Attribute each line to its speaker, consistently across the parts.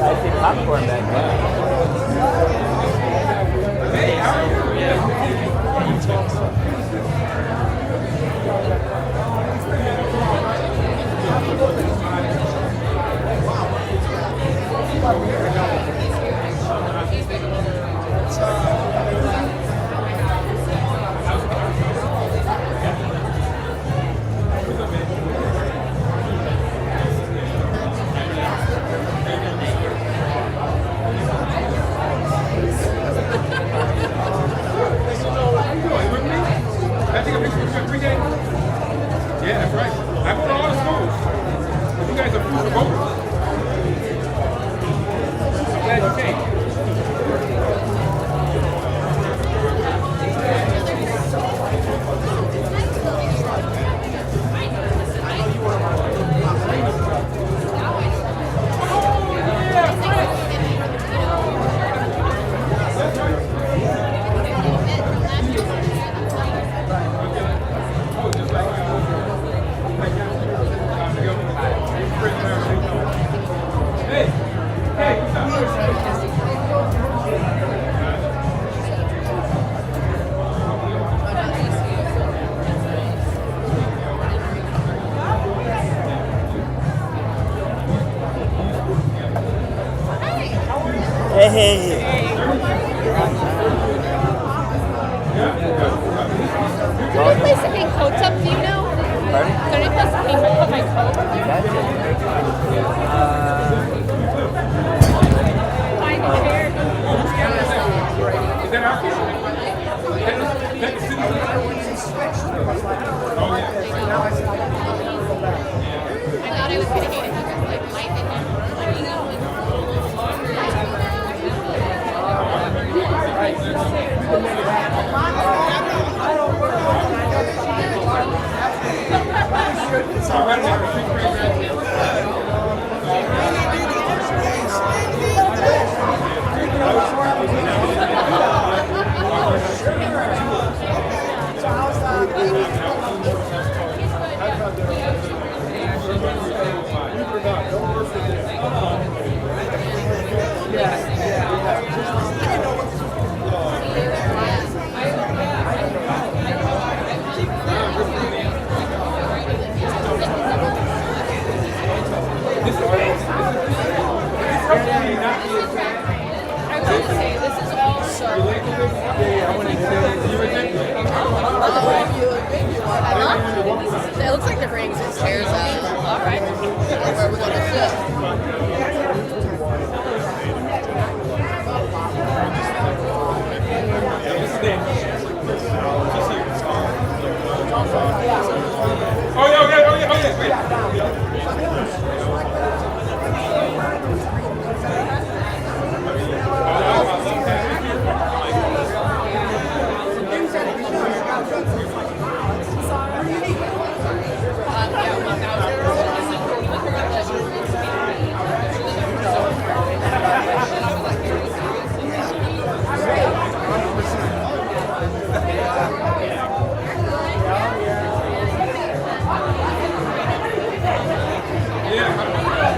Speaker 1: spicy popcorn back there.
Speaker 2: Yeah, that's right. I go to all the schools. But you guys are future voters. I'm glad you came.
Speaker 1: Hey.
Speaker 3: Is there any place to hang coats up, do you know?
Speaker 1: Pardon?
Speaker 3: Is there any place to hang put my coat?
Speaker 1: Gotcha.
Speaker 3: Find a chair.
Speaker 2: Is that our kid? That the city? Oh, yeah.
Speaker 3: I thought I was going to hate it because, like, my opinion. I was going to say, this is all so... It looks like they're bringing some chairs out. All right. Where we're going to sit.
Speaker 2: Oh, yeah. Wait.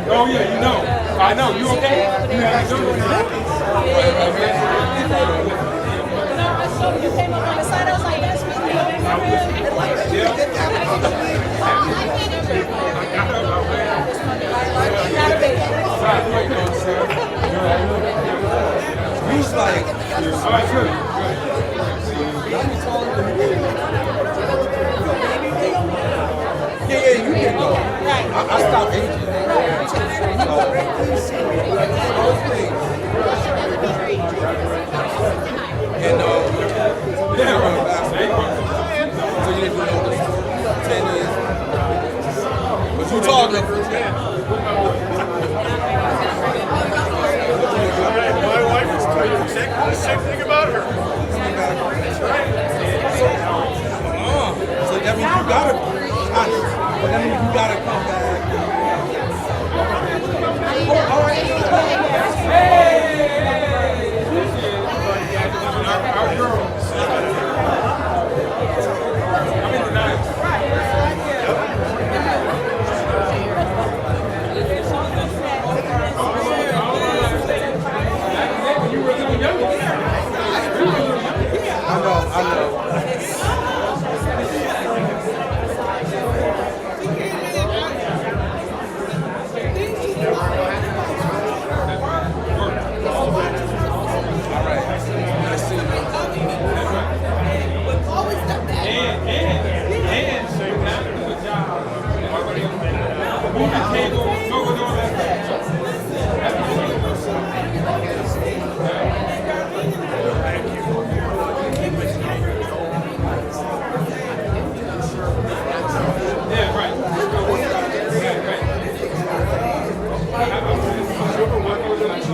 Speaker 2: Oh, yeah, you know. I know. You okay? You have to do it.
Speaker 3: So you came up on the side, I was like, yes, we
Speaker 4: He's like,
Speaker 2: all right, good.
Speaker 4: yeah, you can go. I stopped aging. And yeah, running basketball. So you didn't do no 10 years. But you talking?
Speaker 5: My wife is telling you the same thing about her.
Speaker 4: So that means you gotta, that means you gotta come back. Oh, all right.
Speaker 1: How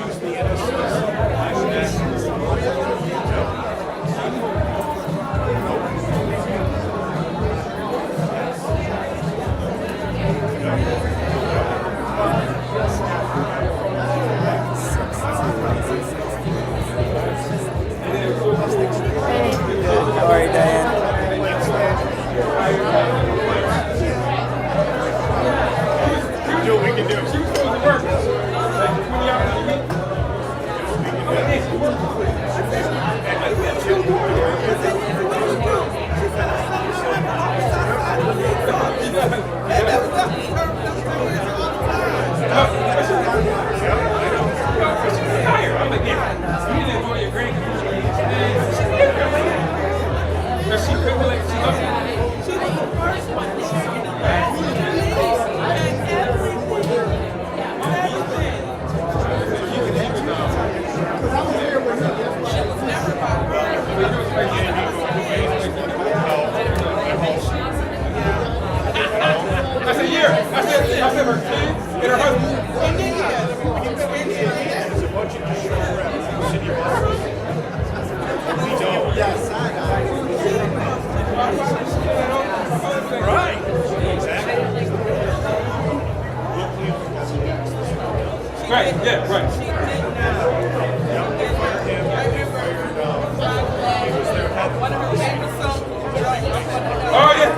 Speaker 1: are you, Diane?
Speaker 5: Do what we can do.
Speaker 2: I'm like, yeah, you need to enjoy your grandkids. Because she couldn't like, she loves it. That's a year. I said her kids and her husband.
Speaker 5: Right. Exactly.
Speaker 2: Right, yeah, right. Oh, yeah.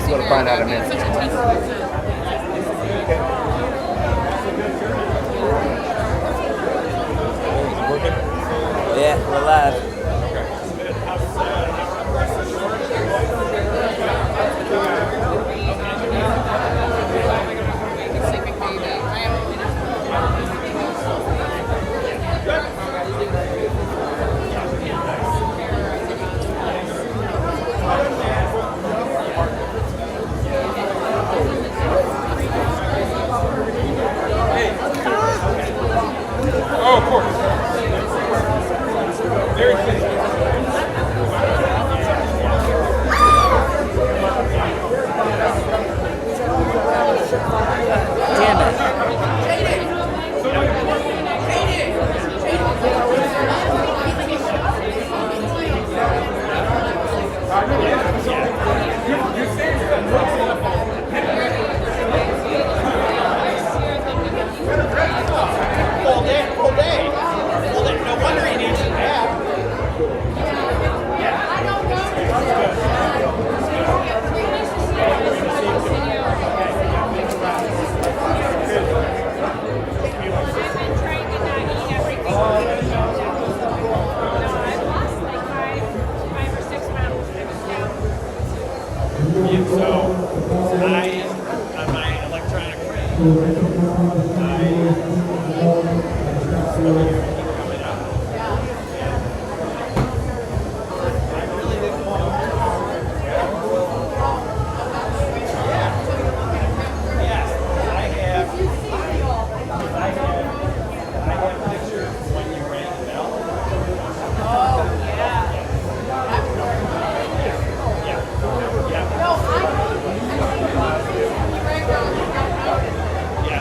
Speaker 1: We'll find out in a minute. Yeah, we're live.
Speaker 2: Very clean.
Speaker 1: Damn it.
Speaker 5: Full day. No wonder he needs a nap.
Speaker 6: So I, on my electronic brain, coming up. I really didn't want to. Yes, I have pictures when you rang the bell. Yeah.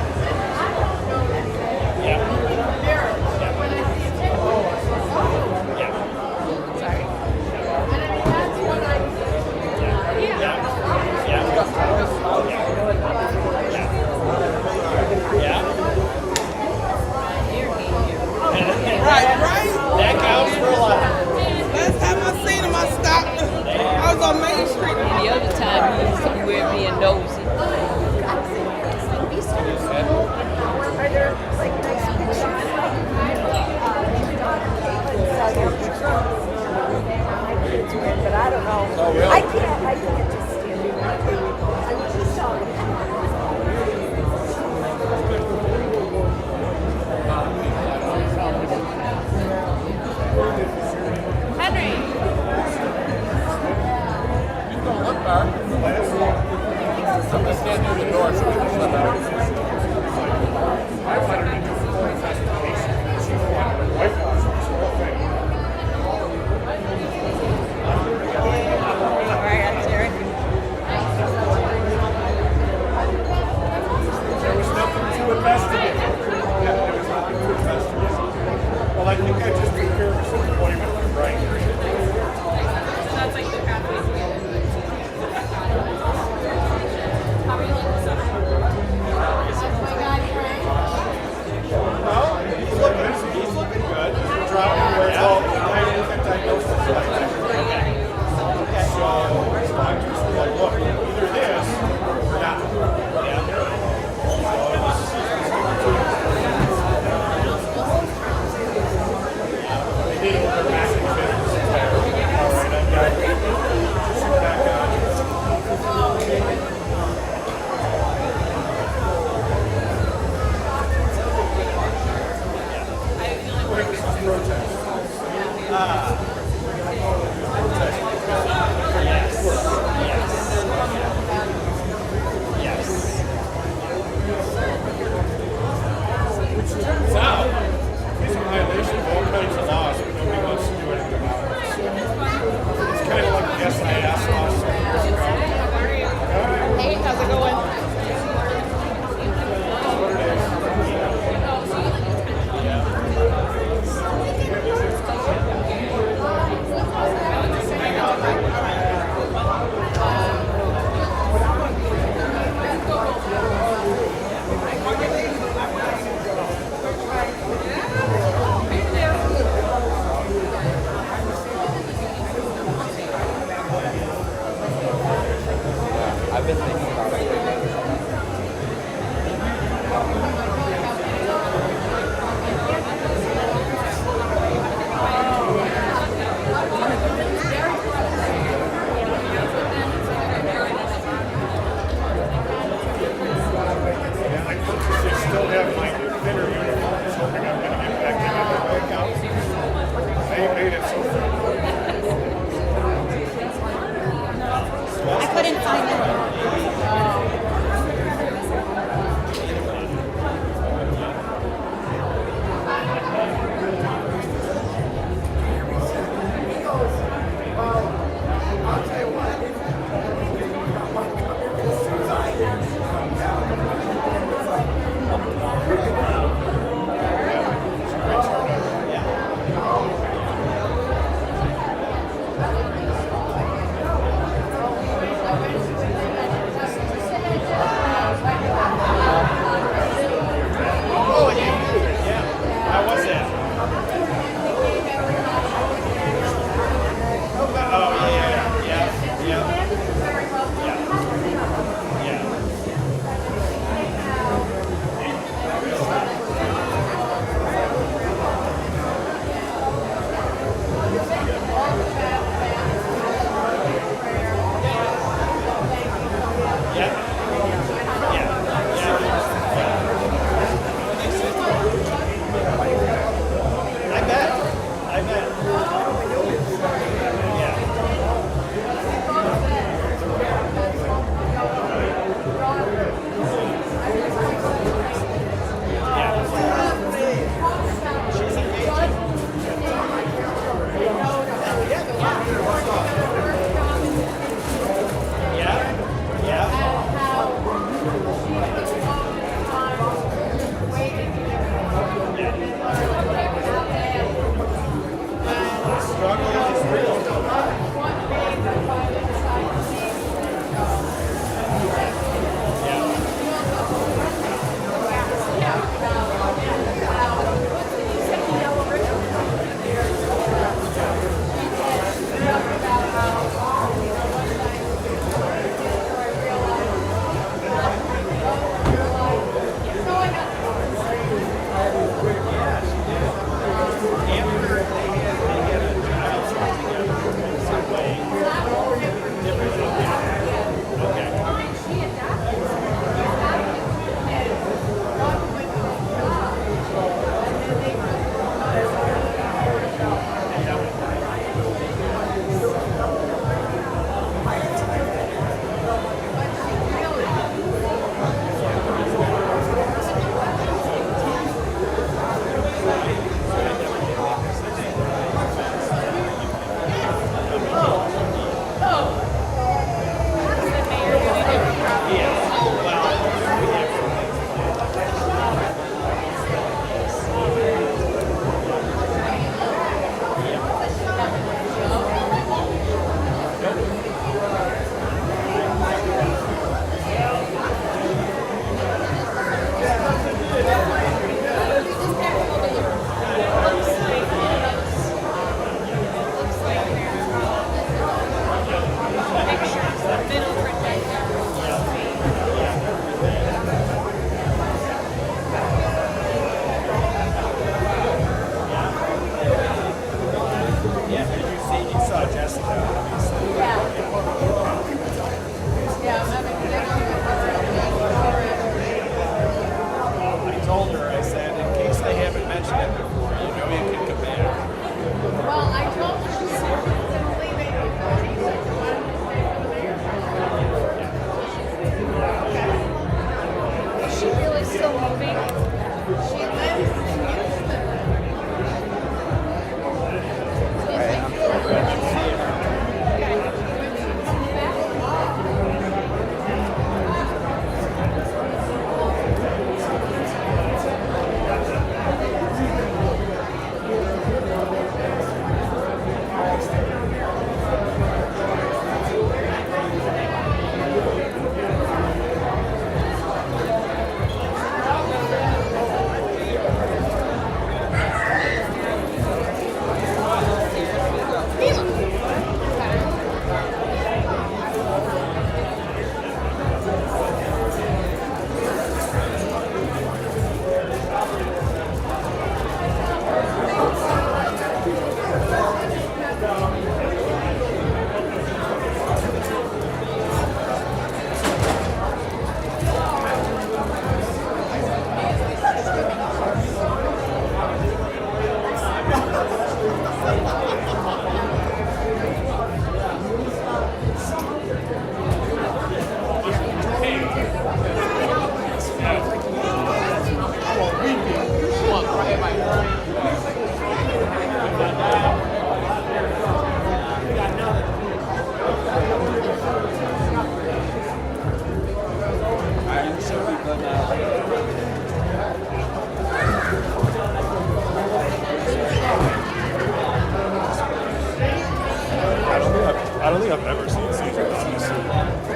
Speaker 6: I don't think I've ever seen Caesar, honestly.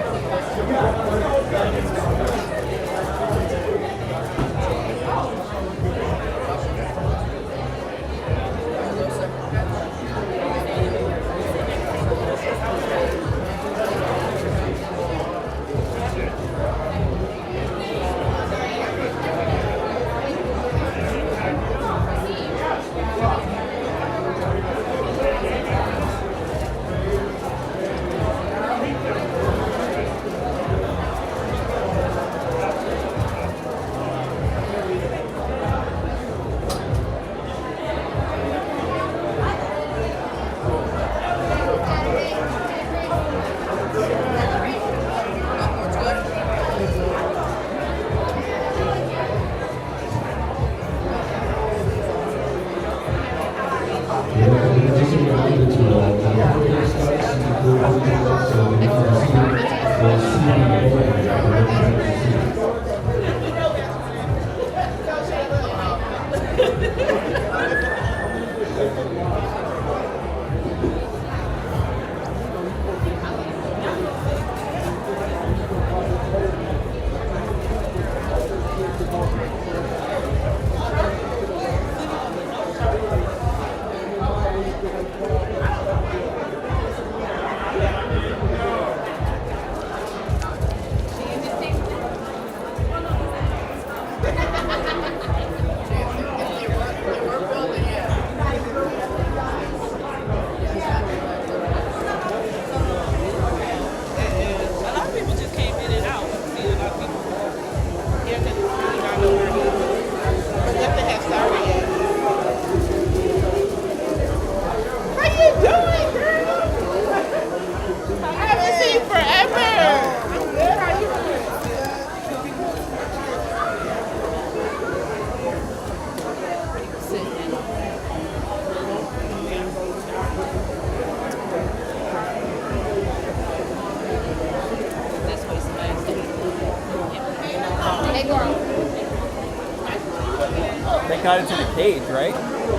Speaker 1: It got into the cage, right?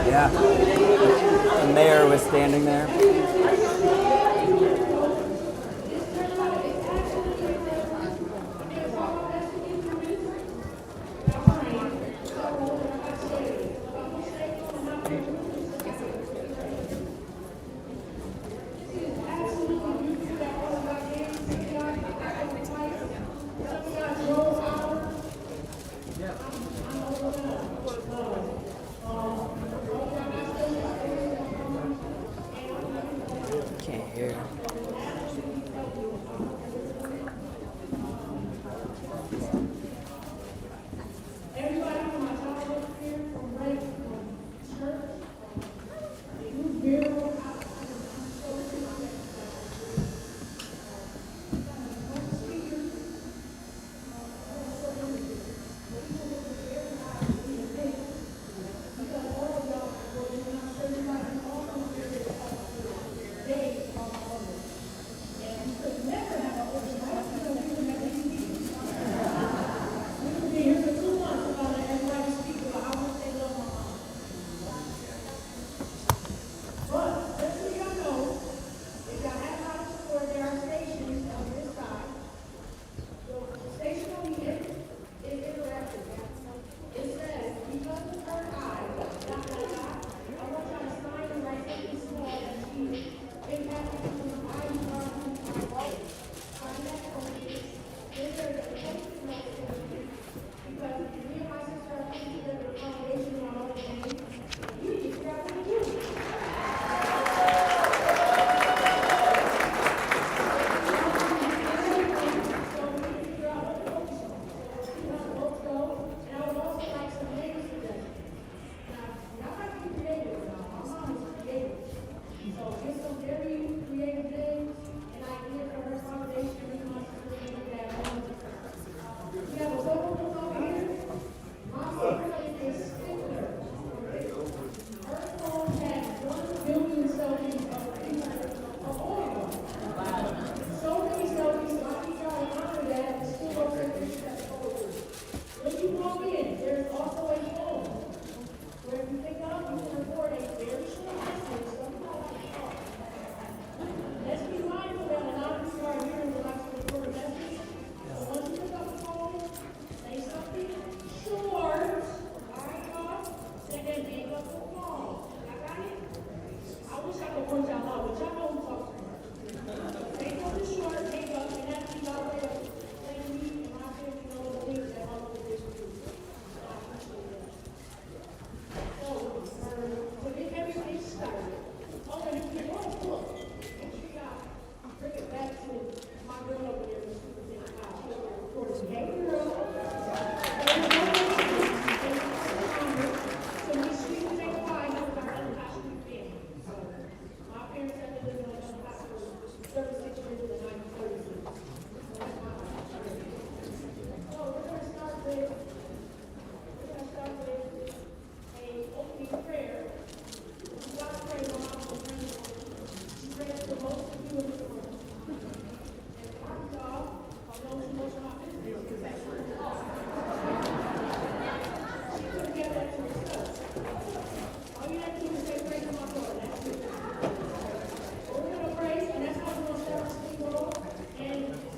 Speaker 7: Yeah.
Speaker 1: The mayor was standing there. Can't hear.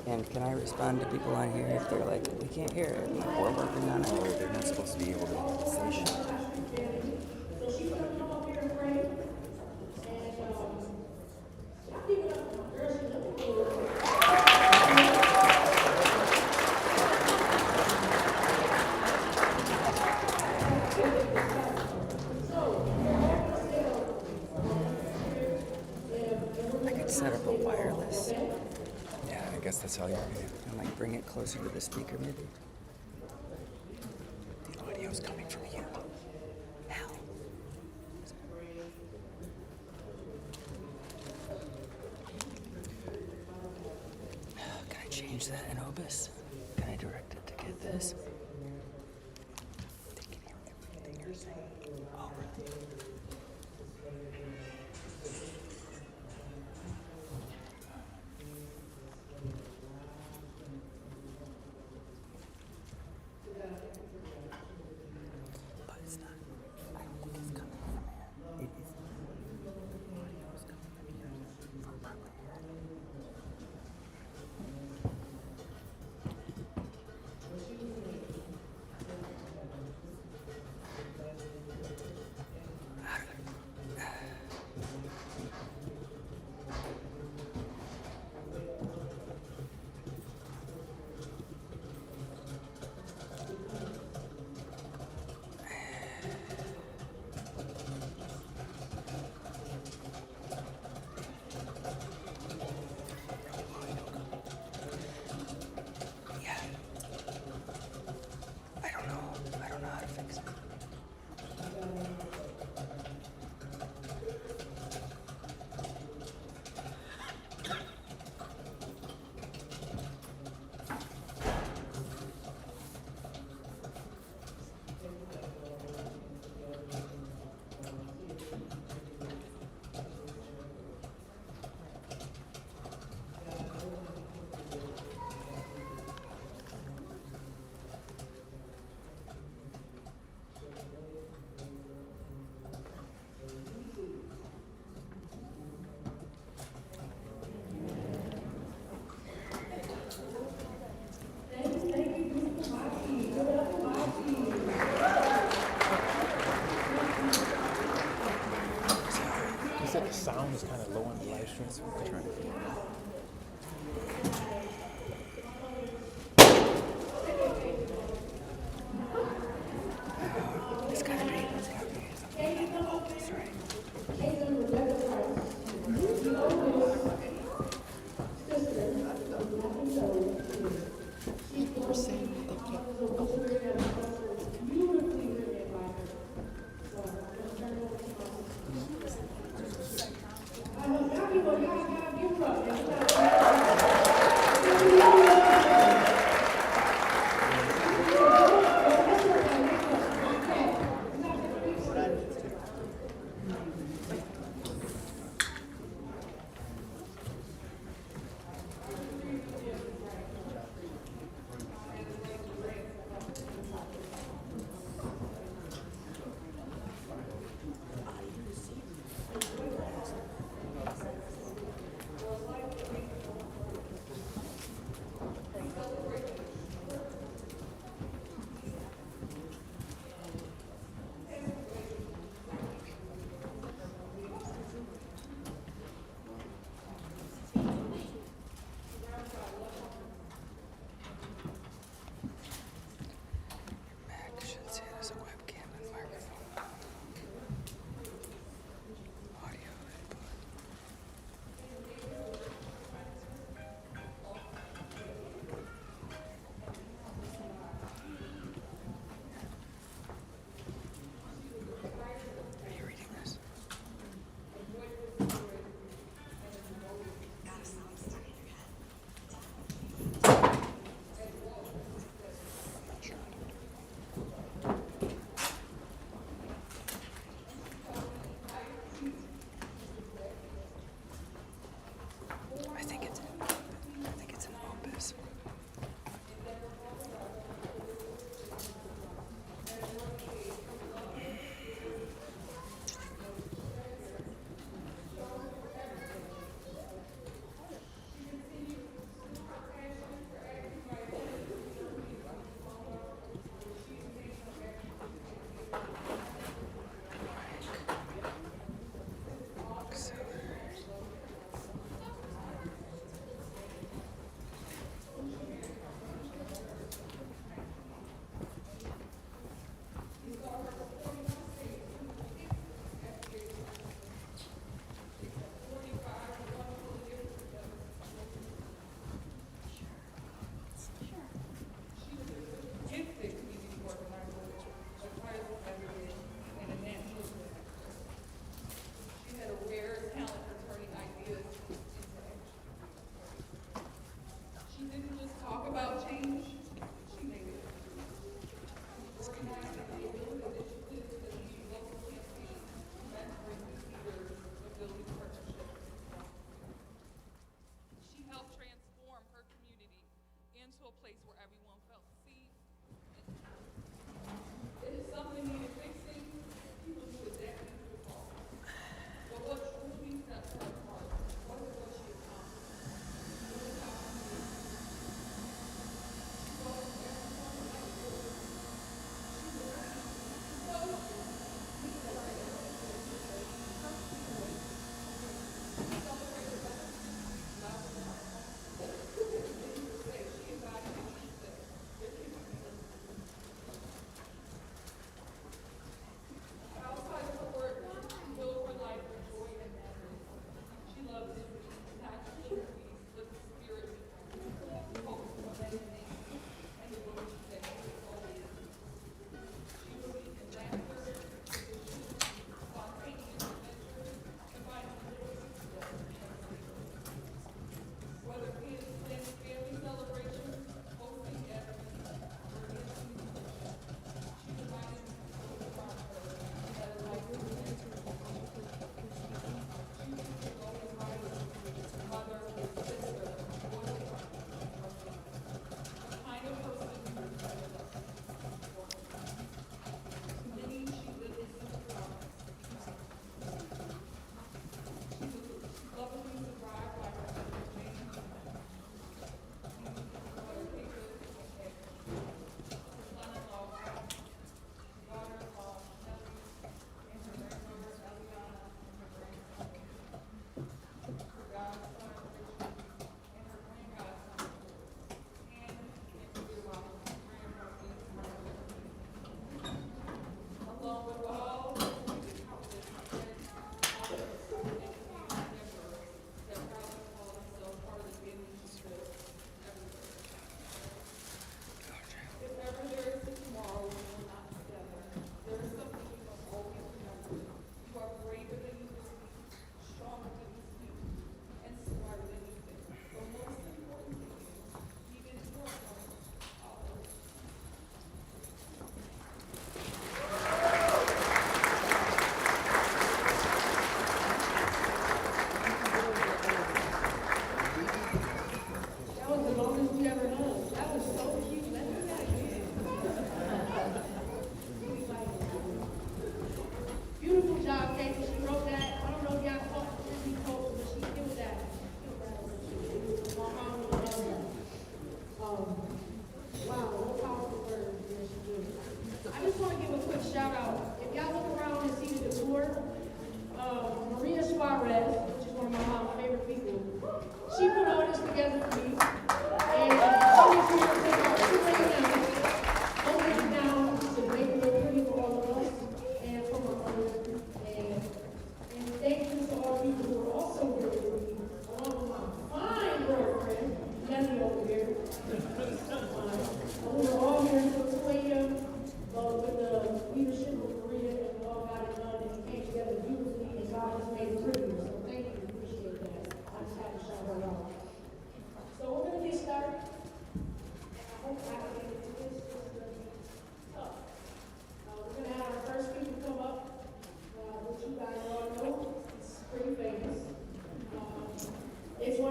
Speaker 1: And can I respond to people on here if they're like, we can't hear it, and we're working on it?
Speaker 7: Oh, they're not supposed to be able to say shit.
Speaker 1: I could set up a wireless
Speaker 7: Yeah, I guess that's all you're gonna do.
Speaker 1: and like bring it closer to the speaker, maybe.
Speaker 7: The audio's coming from here.
Speaker 1: Hell. Can I change that in Obis? Can I direct it to get this?
Speaker 7: They can hear everything you're saying.
Speaker 1: Oh, really? But it's not.
Speaker 7: That's what we're trying to figure out. It's gotta be something in the opus, right?
Speaker 3: We're saying they can't.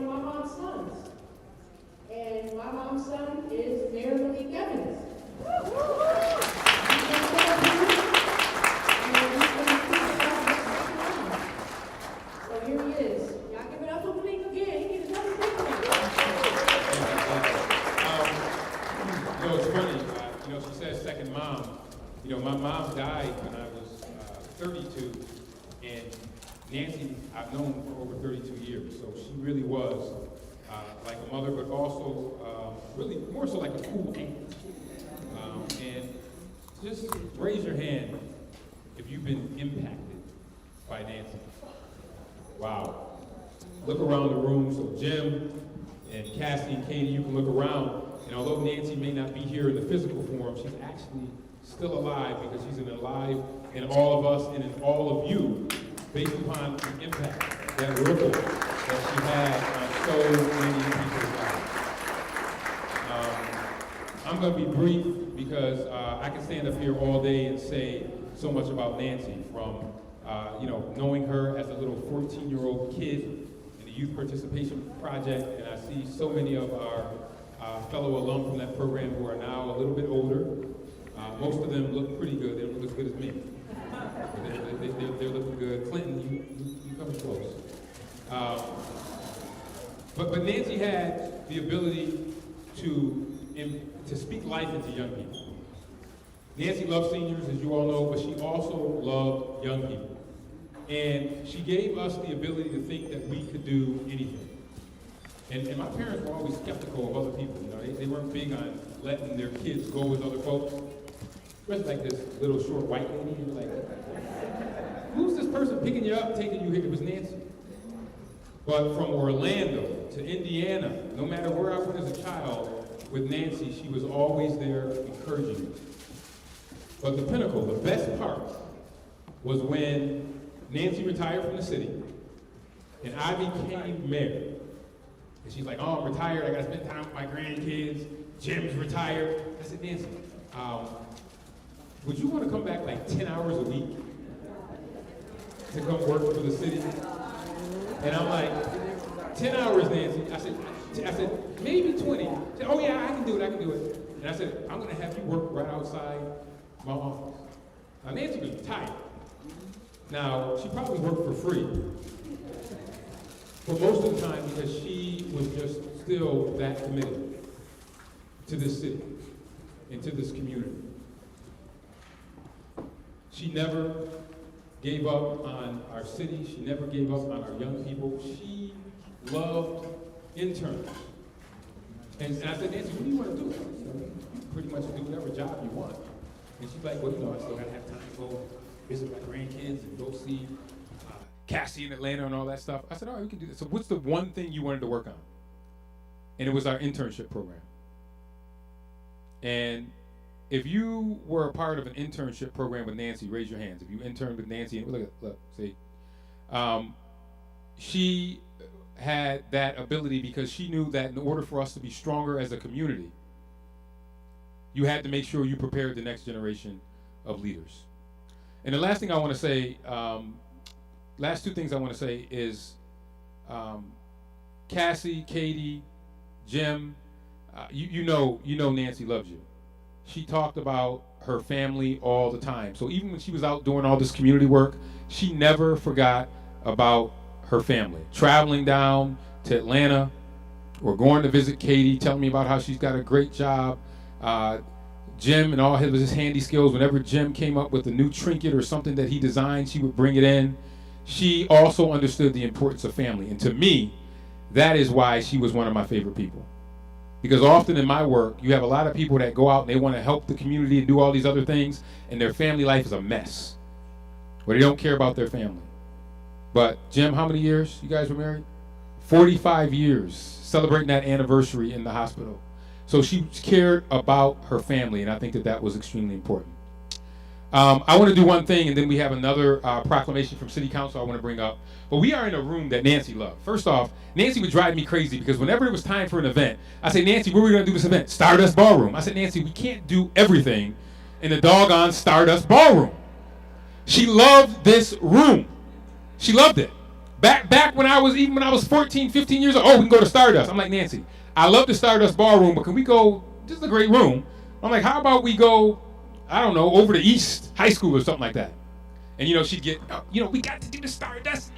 Speaker 8: of my mom's sons. And my mom's son is Mayor Malik Evans. So here he is. Y'all give it up for Malik again. He gets another victory.
Speaker 2: It's funny. She says second mom. My mom died when I was 32, and Nancy I've known for over 32 years. So she really was like a mother, but also really more so like a cool aunt. And just raise your hand if you've been impacted by Nancy. Wow. Look around the room. So Jim and Cassie and Katie, you can look around. And although Nancy may not be here in the physical form, she's actually still alive because she's alive in all of us and in all of you based upon the impact, that ripple that she had on so many people's lives. I'm going to be brief because I can stand up here all day and say so much about Nancy from knowing her as a little 14-year-old kid in the Youth Participation Project, and I see so many of our fellow alum from that program who are now a little bit older. Most of them look pretty good. They don't look as good as me. They're looking good. Clinton, you come close. But Nancy had the ability to speak life into young people. Nancy loved seniors, as you all know, but she also loved young people. And she gave us the ability to think that we could do anything. And my parents were always skeptical of other people. They weren't big on letting their kids go with other folks. Especially like this little short white lady. And you're like, who's this person picking you up, taking you here? It was Nancy. But from Orlando to Indiana, no matter where I went as a child, with Nancy, she was always there encouraging me. But the pinnacle, the best part, was when Nancy retired from the city and I became mayor. And she's like, oh, I'm retired, I gotta spend time with my grandkids. Jim's retired. I said, Nancy, would you want to come back like 10 hours a week to come work for the city? And I'm like, 10 hours, Nancy. I said, maybe 20. She said, oh yeah, I can do it. And I said, I'm gonna have you work right outside my office. Now Nancy was retired. Now, she probably worked for free. For most of the time because she was just still that committed to this city and to this community. She never gave up on our city. She never gave up on our young people. She loved interns. And I said, Nancy, what do you want to do? You pretty much do whatever job you want. And she's like, well, I still got to have time to go visit my grandkids and go see Cassie in Atlanta and all that stuff. I said, all right, we can do that. So what's the one thing you wanted to work on? And it was our internship program. And if you were a part of an internship program with Nancy, raise your hands. If you interned with Nancy, look, see. She had that ability because she knew that in order for us to be stronger as a community, you had to make sure you prepared the next generation of leaders. And the last thing I want to say, last two things I want to say is Cassie, Katie, Jim, you know Nancy loves you. She talked about her family all the time. So even when she was out doing all this community work, she never forgot about her family. Traveling down to Atlanta or going to visit Katie, telling me about how she's got a great job. Jim and all his handy skills, whenever Jim came up with a new trinket or something that he designed, she would bring it in. She also understood the importance of family. And to me, that is why she was one of my favorite people. Because often in my work, you have a lot of people that go out and they want to help the community and do all these other things, and their family life is a mess. Or they don't care about their family. But Jim, how many years you guys were married? 45 years, celebrating that anniversary in the hospital. So she cared about her family, and I think that was extremely important. I want to do one thing, and then we have another proclamation from City Council I want to bring up. But we are in a room that Nancy loved. First off, Nancy would drive me crazy because whenever it was time for an event, I say, Nancy, where are we going to do this event? Stardust Ballroom. I said, Nancy, we can't do everything in the doggone Stardust Ballroom. She loved this room. She loved it. Back when I was 14, 15 years old, oh, we can go to Stardust. I'm like, Nancy, I love the Stardust Ballroom, but can we go, this is a great room. I'm like, how about we go, I don't know, over to East High School or something like that. And, you know, she'd get, oh, you know, we got to do the Stardust.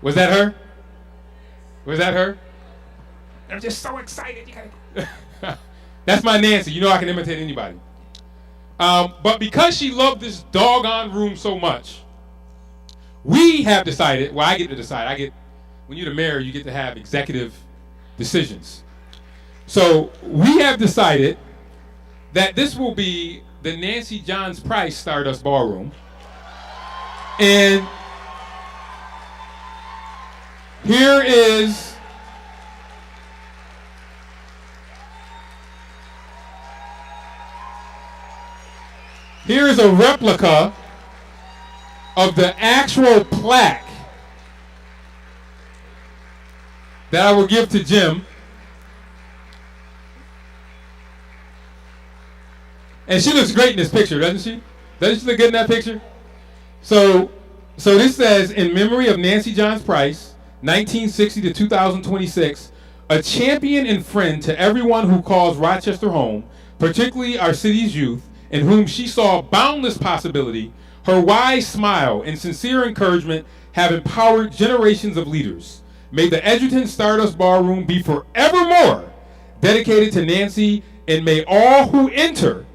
Speaker 2: Was that her? Was that her? I'm just so excited. You gotta... That's my Nancy. You know I can imitate anybody. But because she loved this doggone room so much, we have decided, well, I get to decide. When you're the mayor, you get to have executive decisions. So we have decided that this will be the Nancy Johns Price Stardust Ballroom. And here is a replica of the actual plaque that I will give to Jim. And she looks great in this picture, doesn't she? Doesn't she look good in that picture? So this says, in memory of Nancy Johns Price, 1960 to 2026, a champion and friend to everyone who calls Rochester home, particularly our city's youth, in whom she saw boundless possibility. Her wise smile and sincere encouragement have empowered generations of leaders. May the Edgerton Stardust Ballroom be forevermore dedicated to Nancy, and may all who enter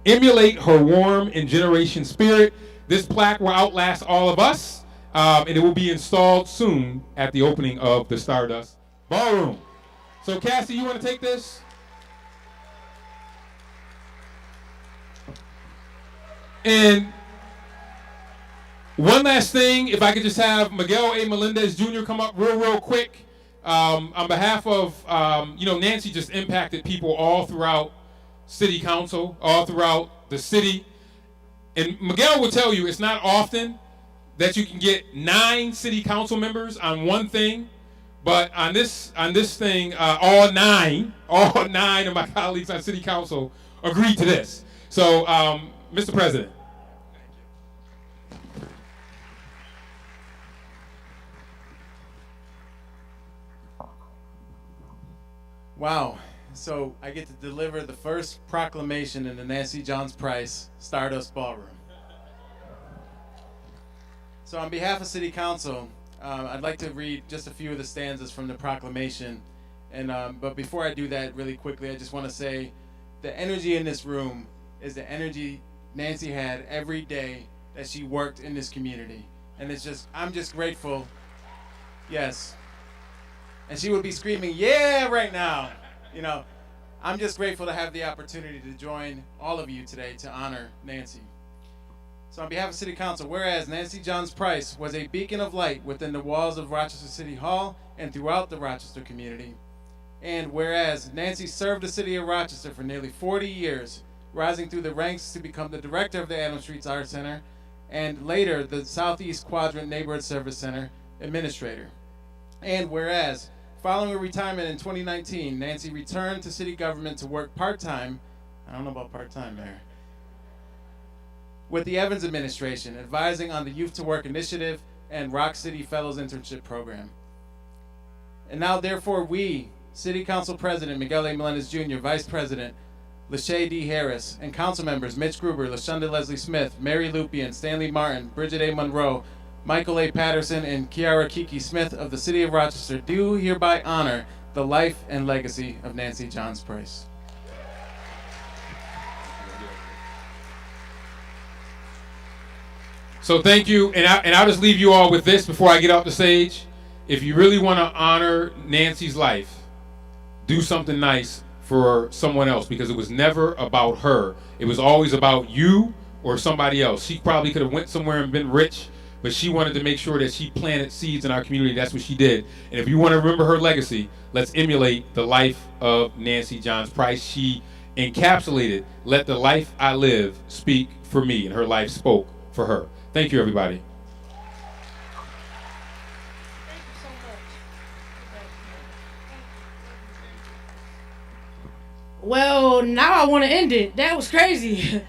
Speaker 2: emulate her warm and generation spirit. This plaque will outlast all of us, and it will be installed soon at the opening of the Stardust Ballroom. So Cassie, you want to take this? And one last thing, if I could just have Miguel A. Melendez Jr. come up real quick. On behalf of, Nancy just impacted people all throughout City Council, all throughout the city. And Miguel will tell you it's not often that you can get 9 City Council members on one thing. But on this thing, all nine of my colleagues on City Council agreed to this. So, Mr. President.
Speaker 6: Wow. So I get to deliver the first proclamation in the Nancy Johns Price Stardust Ballroom. So on behalf of City Council, I'd like to read just a few of the stanzas from the proclamation. But before I do that really quickly, I just want to say the energy in this room is the energy Nancy had every day that she worked in this community. And I'm just grateful. Yes. And she would be screaming, yeah, right now. You know, I'm just grateful to have the opportunity to join all of you today to honor Nancy. So on behalf of City Council, whereas Nancy Johns Price was a beacon of light within the walls of Rochester City Hall and throughout the Rochester community, and whereas Nancy served the city of Rochester for nearly 40 years, rising through the ranks to become the director of the Adams Street Arts Center, and later the Southeast Quadrant Neighborhood Service Center administrator. And whereas, following her retirement in 2019, Nancy returned to city government to work part-time, I don't know about part-time there, with the Evans administration, advising on the Youth to Work Initiative and Rock City Fellows Internship Program. And now, therefore, we, City Council President Miguel A. Melendez Jr., Vice President Lachey D. Harris, and council members Mitch Gruber, LaShonda Leslie Smith, Mary Lupian, Stanley Martin, Bridget A. Monroe, Michael A. Patterson, and Kiara Kiki Smith of the City of Rochester do hereby honor the life and legacy of Nancy Johns Price.
Speaker 2: So thank you, and I'll just leave you all with this before I get off the stage. If you really want to honor Nancy's life, do something nice for someone else, because it was never about her. It was always about you or somebody else. She probably could have went somewhere and been rich, but she wanted to make sure that she planted seeds in our community. That's what she did. And if you want to remember her legacy, let's emulate the life of Nancy Johns Price. She encapsulated, let the life I live speak for me, and her life spoke for her. Thank you, everybody.
Speaker 9: Well, now I want to end it. That was crazy.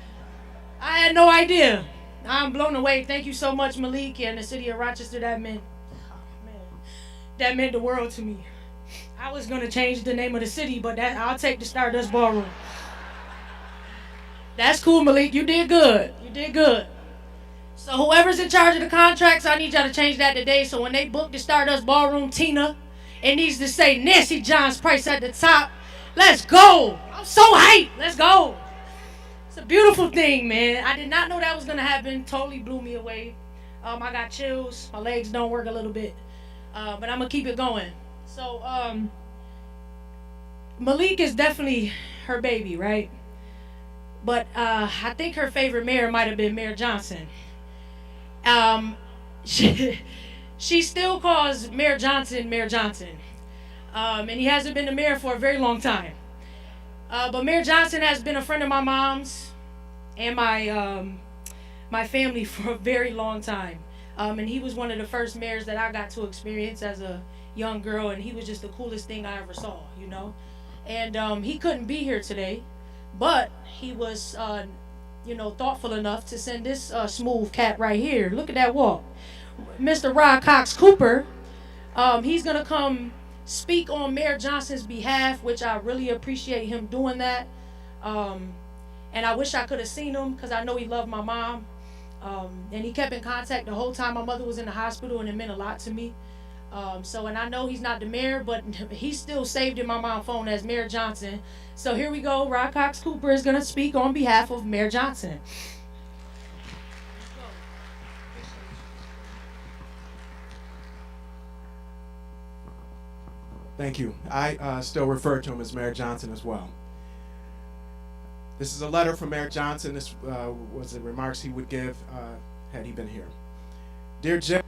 Speaker 9: I had no idea. I'm blown away. Thank you so much, Malik, and the city of Rochester. That meant the world to me. I was gonna change the name of the city, but I'll take the Stardust Ballroom. That's cool, Malik. You did good. You did good. So whoever's in charge of the contracts, I need y'all to change that today. So when they book the Stardust Ballroom, Tina, it needs to say Nancy Johns Price at the top. Let's go. I'm so hyped. Let's go. It's a beautiful thing, man. I did not know that was gonna happen. Totally blew me away. I got chills. My legs don't work a little bit, but I'm gonna keep it going. So Malik is definitely her baby, right? But I think her favorite mayor might have been Mayor Johnson. She still calls Mayor Johnson Mayor Johnson, and he hasn't been the mayor for a very long time. But Mayor Johnson has been a friend of my mom's and my family for a very long time. And he was one of the first mayors that I got to experience as a young girl, and he was just the coolest thing I ever saw, you know. And he couldn't be here today, but he was, thoughtful enough to send this smooth cat right here. Look at that walk. Mr. Rod Cox Cooper, he's gonna come speak on Mayor Johnson's behalf, which I really appreciate him doing that. And I wish I could have seen him because I know he loved my mom. And he kept in contact the whole time my mother was in the hospital, and it meant a lot to me. And I know he's not the mayor, but he's still saved in my mom's phone as Mayor Johnson. So here we go. Rod Cox Cooper is going to speak on behalf of Mayor Johnson.
Speaker 10: Thank you. I still refer to him as Mayor Johnson as well. This is a letter from Mayor Johnson. This was the remarks he would give had he been here. Dear Jim.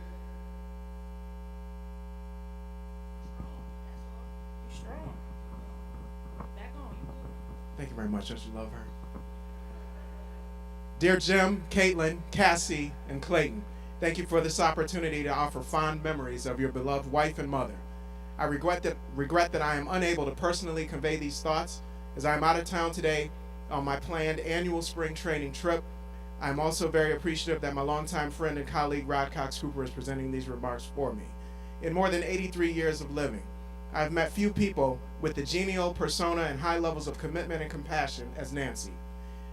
Speaker 10: Thank you very much. Don't you love her? Dear Jim, Caitlin, Cassie, and Clayton, thank you for this opportunity to offer fond memories of your beloved wife and mother. I regret that I am unable to personally convey these thoughts as I am out of town today on my planned annual spring training trip. I am also very appreciative that my longtime friend and colleague Rod Cox Cooper is presenting these remarks for me. In more than 83 years of living, I have met few people with the genial persona and high levels of commitment and compassion as Nancy.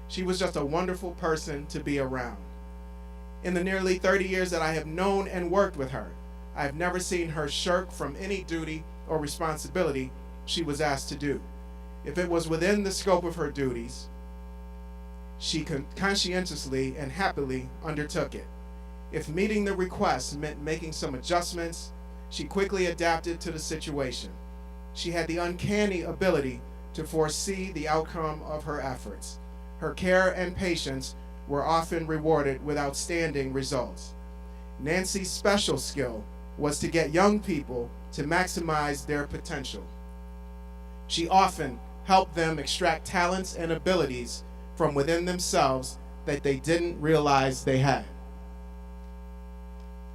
Speaker 10: She was just a wonderful person to be around. In the nearly 30 years that I have known and worked with her, I have never seen her shirk from any duty or responsibility she was asked to do. If it was within the scope of her duties, she conscientiously and happily undertook it. If meeting the request meant making some adjustments, she quickly adapted to the situation. She had the uncanny ability to foresee the outcome of her efforts. Her care and patience were often rewarded with outstanding results. Nancy's special skill was to get young people to maximize their potential. She often helped them extract talents and abilities from within themselves that they didn't realize they had.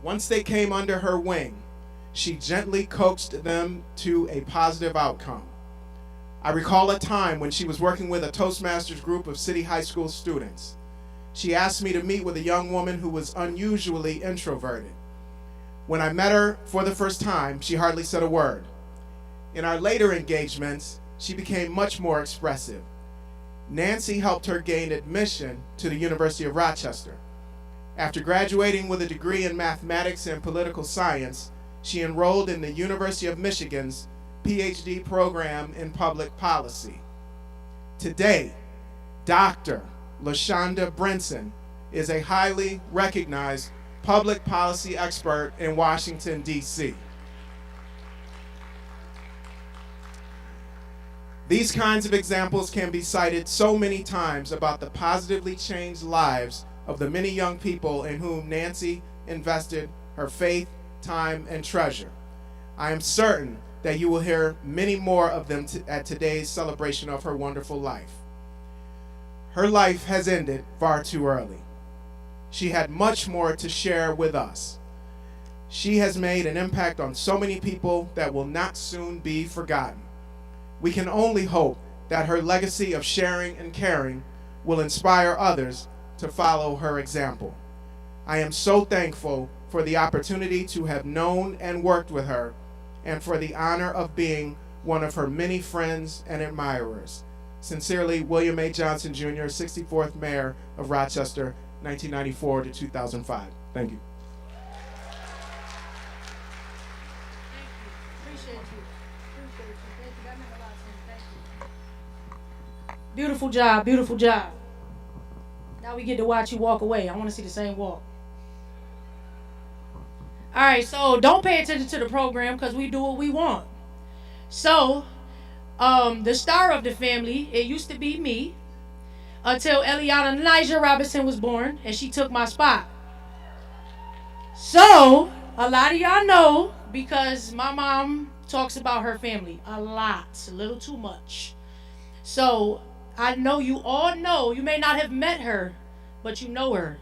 Speaker 10: Once they came under her wing, she gently coaxed them to a positive outcome. I recall a time when she was working with a Toastmasters group of City High School students. She asked me to meet with a young woman who was unusually introverted. When I met her for the first time, she hardly said a word. In our later engagements, she became much more expressive. Nancy helped her gain admission to the University of Rochester. After graduating with a degree in mathematics and political science, she enrolled in the University of Michigan's PhD program in public policy. Today, Dr. LaShonda Brinson is a highly recognized public policy expert in Washington, D.C. These kinds of examples can be cited so many times about the positively changed lives of the many young people in whom Nancy invested her faith, time, and treasure. I am certain that you will hear many more of them at today's celebration of her wonderful life. Her life has ended far too early. She had much more to share with us. She has made an impact on so many people that will not soon be forgotten. We can only hope that her legacy of sharing and caring will inspire others to follow her example. I am so thankful for the opportunity to have known and worked with her, and for the honor of being one of her many friends and admirers. Sincerely, William A. Johnson Jr., 64th Mayor of Rochester, 1994 to 2005. Thank you.
Speaker 9: Beautiful job, beautiful job. Now we get to watch you walk away. I want to see the same walk. All right, so don't pay attention to the program because we do what we want. So, the star of the family, it used to be me until Eliana Nija Robinson was born and she took my spot. So, a lot of y'all know because my mom talks about her family a lot, a little too much. So, I know you all know, you may not have met her, but you know her.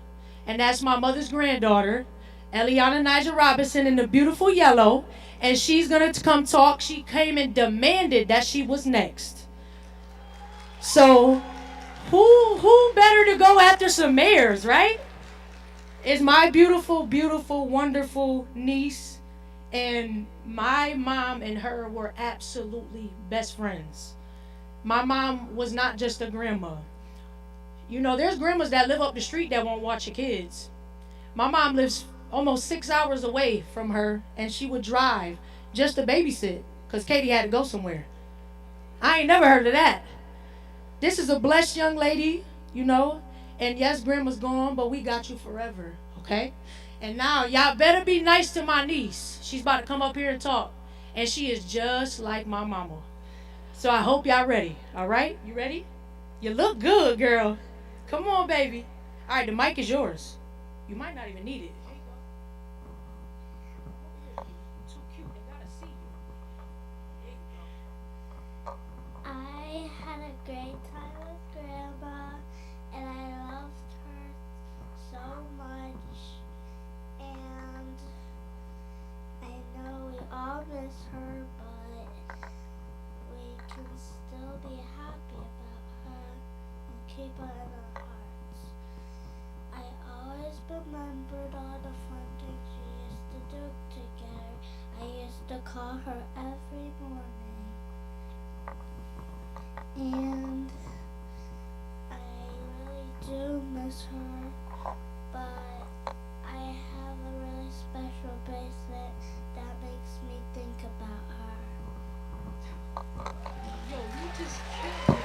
Speaker 9: And that's my mother's granddaughter, Eliana Nija Robinson in the beautiful yellow. And she's going to come talk. She came and demanded that she was next. So, who better to go after some mayors, right? It's my beautiful, beautiful, wonderful niece. And my mom and her were absolutely best friends. My mom was not just a grandma. You know, there's grandmas that live up the street that won't watch your kids. My mom lives almost 6 hours away from her, and she would drive just to babysit because Katie had to go somewhere. I ain't never heard of that. This is a blessed young lady, you know, and yes, grandma's gone, but we got you forever, okay? And now, y'all better be nice to my niece. She's about to come up here and talk, and she is just like my mama. So I hope y'all ready, all right? You ready? You look good, girl. Come on, baby. All right, the mic is yours. You might not even need it. Here you go. You're too cute. They gotta see you. There you go.
Speaker 11: I had a great time with Grandma, and I loved her so much. And I know we all miss her, but we can still be happy about her and keep her in our hearts. I always remembered all the fun things we used to do together. I used to call her every morning. And I really do miss her, but I have a really special bracelet that makes me think about her.
Speaker 9: Yo, you just killed it.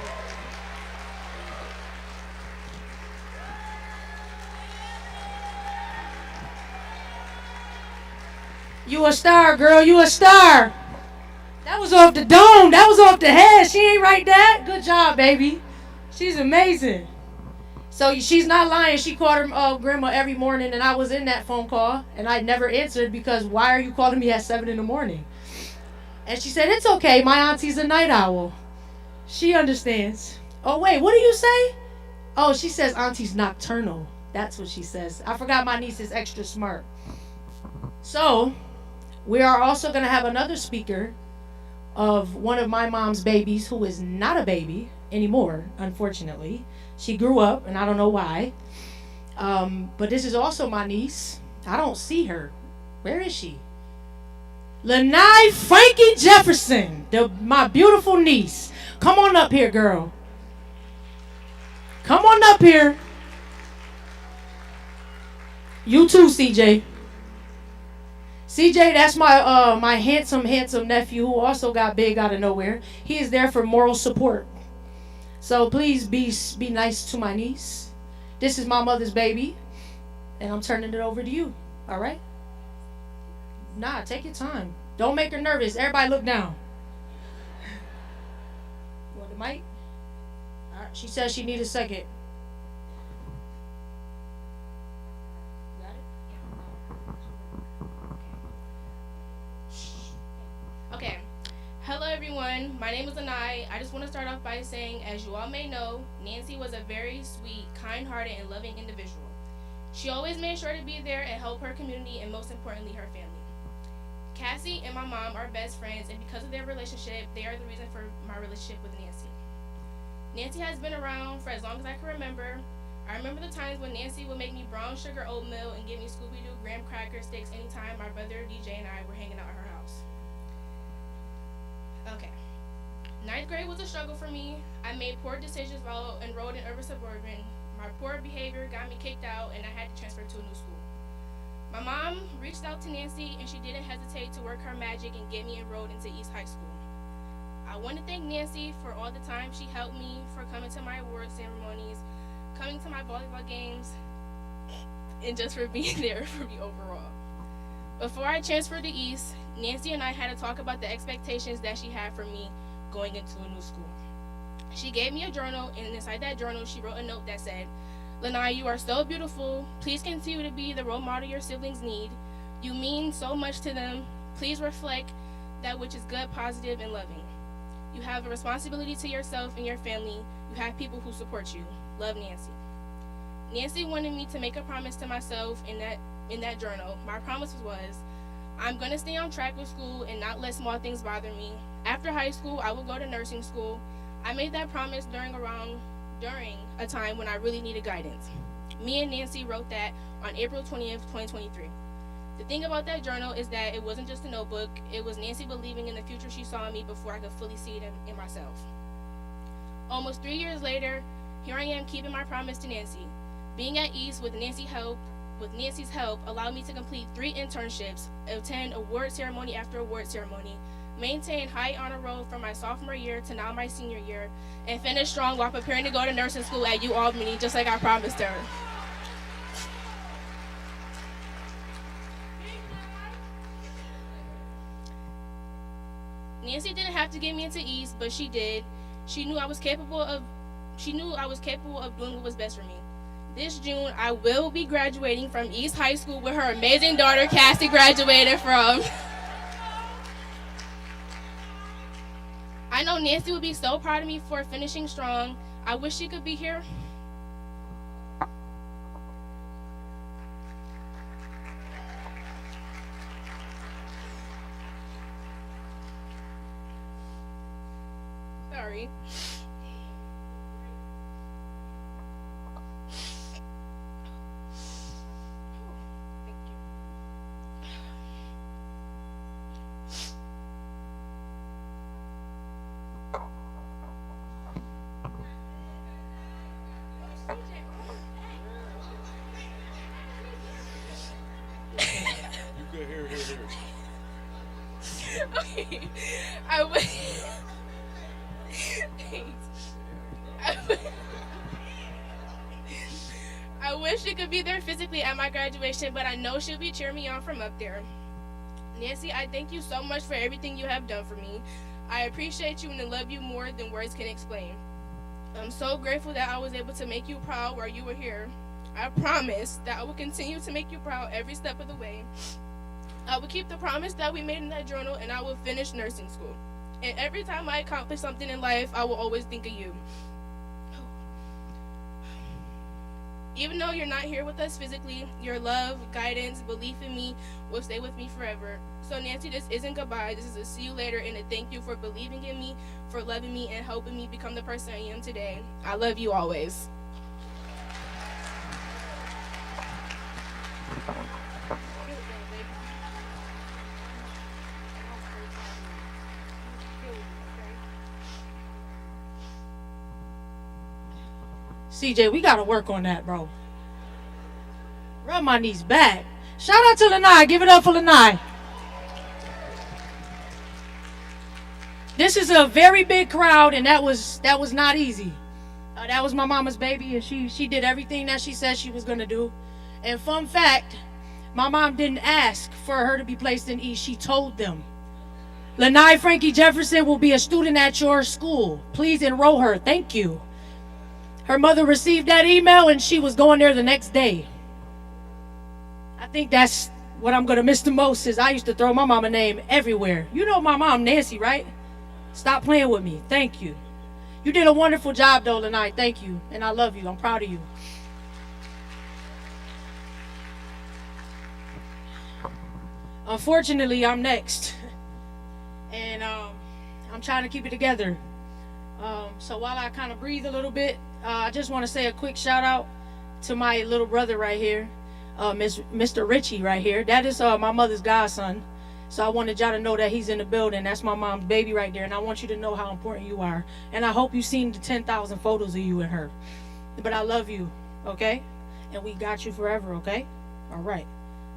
Speaker 9: You a star, girl. You a star. That was off the dome. That was off the head. She ain't right that. Good job, baby. She's amazing. So she's not lying. She called her grandma every morning, and I was in that phone call, and I never answered because why are you calling me at 7 in the morning? And she said, it's okay. My auntie's a night owl. She understands. Oh, wait. What do you say? Oh, she says auntie's nocturnal. That's what she says. I forgot my niece is extra smart. So we are also going to have another speaker of one of my mom's babies who is not a baby anymore, unfortunately. She grew up, and I don't know why. But this is also my niece. I don't see her. Where is she? Lanai Frankie Jefferson, my beautiful niece. Come on up here, girl. Come on up here. You too, CJ. CJ, that's my handsome nephew who also got big out of nowhere. He is there for moral support. So please be nice to my niece. This is my mother's baby, and I'm turning it over to you. All right? Nah, take your time. Don't make her nervous. Everybody look down. You want the mic? All right. She says she needs a second. Got it?
Speaker 12: Okay. Hello everyone, my name is Anai. I just want to start off by saying, as you all may know, Nancy was a very sweet, kind-hearted, and loving individual. She always made sure to be there and help her community and most importantly, her family. Cassie and my mom are best friends, and because of their relationship, they are the reason for my relationship with Nancy. Nancy has been around for as long as I can remember. I remember the times when Nancy would make me brown sugar oatmeal and give me Scooby-Doo graham cracker sticks anytime my brother DJ and I were hanging out at her house. Okay. Ninth grade was a struggle for me. I made poor decisions while enrolled in urban suburban. My poor behavior got me kicked out and I had to transfer to a new school. My mom reached out to Nancy and she didn't hesitate to work her magic and get me enrolled into East High School. I want to thank Nancy for all the time she helped me, for coming to my award ceremonies, coming to my volleyball games, and just for being there for me overall. Before I transferred to East, Nancy and I had to talk about the expectations that she had for me going into a new school. She gave me a journal, and inside that journal, she wrote a note that said, "Lanai, you are so beautiful. Please continue to be the role model your siblings need. You mean so much to them. Please reflect that which is good, positive, and loving. You have a responsibility to yourself and your family. You have people who support you. Love, Nancy." Nancy wanted me to make a promise to myself in that journal. My promise was, I'm going to stay on track with school and not let small things bother me. After high school, I will go to nursing school. I made that promise during a time when I really needed guidance. Me and Nancy wrote that on April 20th, 2023. The thing about that journal is that it wasn't just a notebook. It was Nancy believing in the future she saw in me before I could fully see it in myself. Almost 3 years later, here I am keeping my promise to Nancy. Being at East with Nancy's help allowed me to complete 3 internships, attend award ceremony after award ceremony, maintain high honor roll from my sophomore year to now my senior year, and finish strong while preparing to go to nursing school at UAlbany, just like I promised her. Nancy didn't have to get me into East, but she did. She knew I was capable of doing what was best for me. This June, I will be graduating from East High School with her amazing daughter, Cassie, graduated from. I know Nancy would be so proud of me for finishing strong. I wish she could be here. Sorry. Okay. I wish she could be there physically at my graduation, but I know she'll be cheering me on from up there. Nancy, I thank you so much for everything you have done for me. I appreciate you and love you more than words can explain. I'm so grateful that I was able to make you proud while you were here. I promise that I will continue to make you proud every step of the way. I will keep the promise that we made in that journal, and I will finish nursing school. And every time I accomplish something in life, I will always think of you. Even though you're not here with us physically, your love, guidance, belief in me will stay with me forever. So Nancy, this isn't goodbye. This is a see you later and a thank you for believing in me, for loving me, and helping me become the person I am today. I love you always.
Speaker 9: CJ, we gotta work on that, bro. Rub my knees back. Shout out to Lanai. Give it up for Lanai. This is a very big crowd, and that was not easy. That was my mama's baby, and she did everything that she said she was gonna do. And fun fact, my mom didn't ask for her to be placed in East. She told them, "Lanai Frankie Jefferson will be a student at your school. Please enroll her. Thank you." Her mother received that email and she was going there the next day. I think that's what I'm gonna miss the most, is I used to throw my mama name everywhere. You know my mom, Nancy, right? Stop playing with me. Thank you. You did a wonderful job though, Lanai. Thank you. And I love you. I'm proud of you. Unfortunately, I'm next. And I'm trying to keep it together. So while I kind of breathe a little bit, I just want to say a quick shout out to my little brother right here, Mr. Richie right here. That is my mother's godson. So I wanted y'all to know that he's in the building. That's my mom's baby right there. And I want you to know how important you are. And I hope you've seen the 10,000 photos of you and her. But I love you, okay? And we got you forever, okay? All right.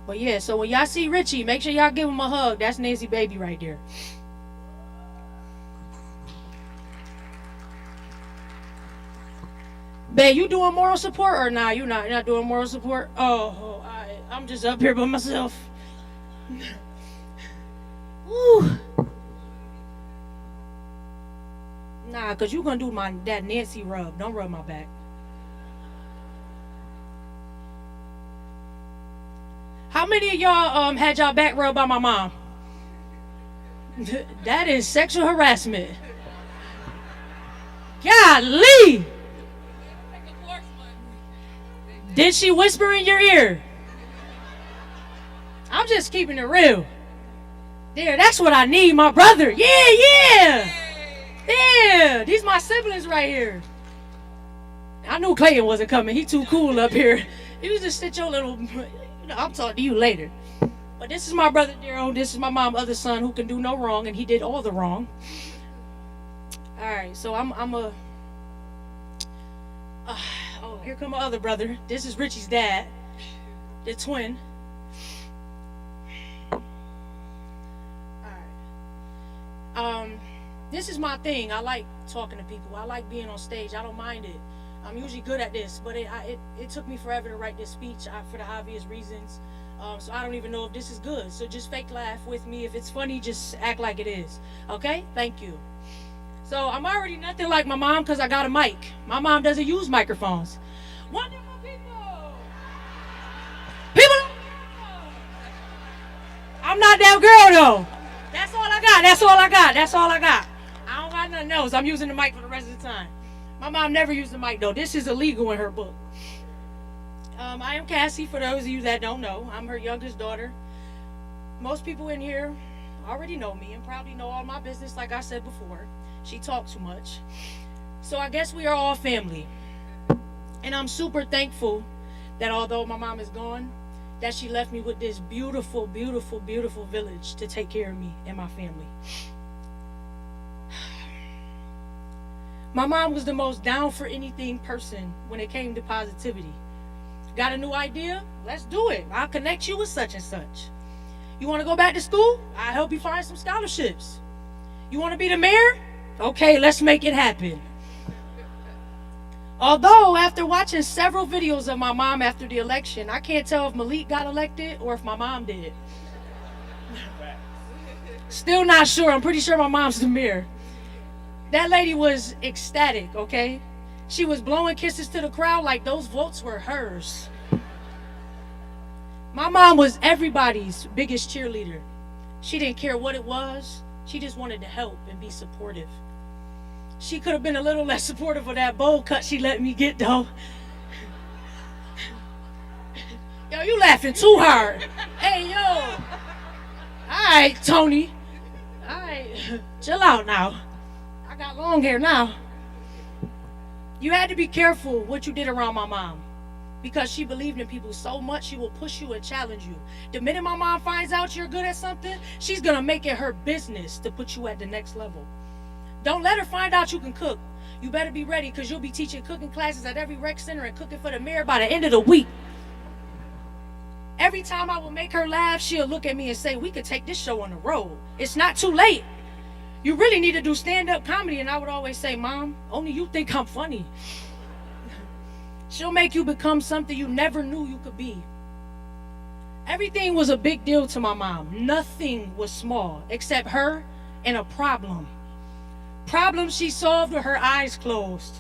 Speaker 9: But yeah, so when y'all see Richie, make sure y'all give him a hug. That's Nancy baby right there. Babe, you doing moral support or nah? You're not doing moral support? Oh, I'm just up here by myself. Woo. Nah, cause you gonna do that Nancy rub. Don't rub my back. How many of y'all had y'all back rubbed by my mom? That is sexual harassment. Golly! Did she whisper in your ear? I'm just keeping it real. There, that's what I need, my brother. Yeah. Yeah, these my siblings right here. I knew Clayton wasn't coming. He too cool up here. You just sit your little, I'll talk to you later. But this is my brother Daryl. This is my mom's other son who can do no wrong, and he did all the wrong. All right, so oh, here come my other brother. This is Richie's dad, the twin. All right. This is my thing. I like talking to people. I like being on stage. I don't mind it. I'm usually good at this, but it took me forever to write this speech for the obvious reasons. So I don't even know if this is good. So just fake laugh with me. If it's funny, just act like it is. Okay? Thank you. So I'm already nothing like my mom because I got a mic. My mom doesn't use microphones. Wonderful people. I'm not that girl though. That's all I got. I don't got nothing else. I'm using the mic for the rest of the time. My mom never used the mic though. This is illegal in her book. I am Cassie, for those of you that don't know. I'm her youngest daughter. Most people in here already know me and probably know all my business like I said before. She talks too much. So I guess we are all family. And I'm super thankful that although my mom is gone, that she left me with this beautiful, beautiful, beautiful village to take care of me and my family. My mom was the most down for anything person when it came to positivity. Got a new idea? Let's do it. I'll connect you with such and such. You want to go back to school? I'll help you find some scholarships. You want to be the mayor? Okay, let's make it happen. Although, after watching several videos of my mom after the election, I can't tell if Malik got elected or if my mom did. Still not sure. I'm pretty sure my mom's the mayor. That lady was ecstatic, okay? She was blowing kisses to the crowd like those votes were hers. My mom was everybody's biggest cheerleader. She didn't care what it was. She just wanted to help and be supportive. She could have been a little less supportive of that bowl cut she let me get, though. Yo, you laughing too hard. Hey, yo. All right, Tony. All right, chill out now. I got long hair now. You had to be careful what you did around my mom, because she believed in people so much she will push you and challenge you. The minute my mom finds out you're good at something, she's gonna make it her business to put you at the next level. Don't let her find out you can cook. You better be ready, because you'll be teaching cooking classes at every rec center and cooking for the mayor by the end of the week. Every time I will make her laugh, she'll look at me and say, we could take this show on the road. It's not too late. You really need to do stand-up comedy. And I would always say, Mom, only you think I'm funny. She'll make you become something you never knew you could be. Everything was a big deal to my mom. Nothing was small except her and a problem. Problems she solved with her eyes closed.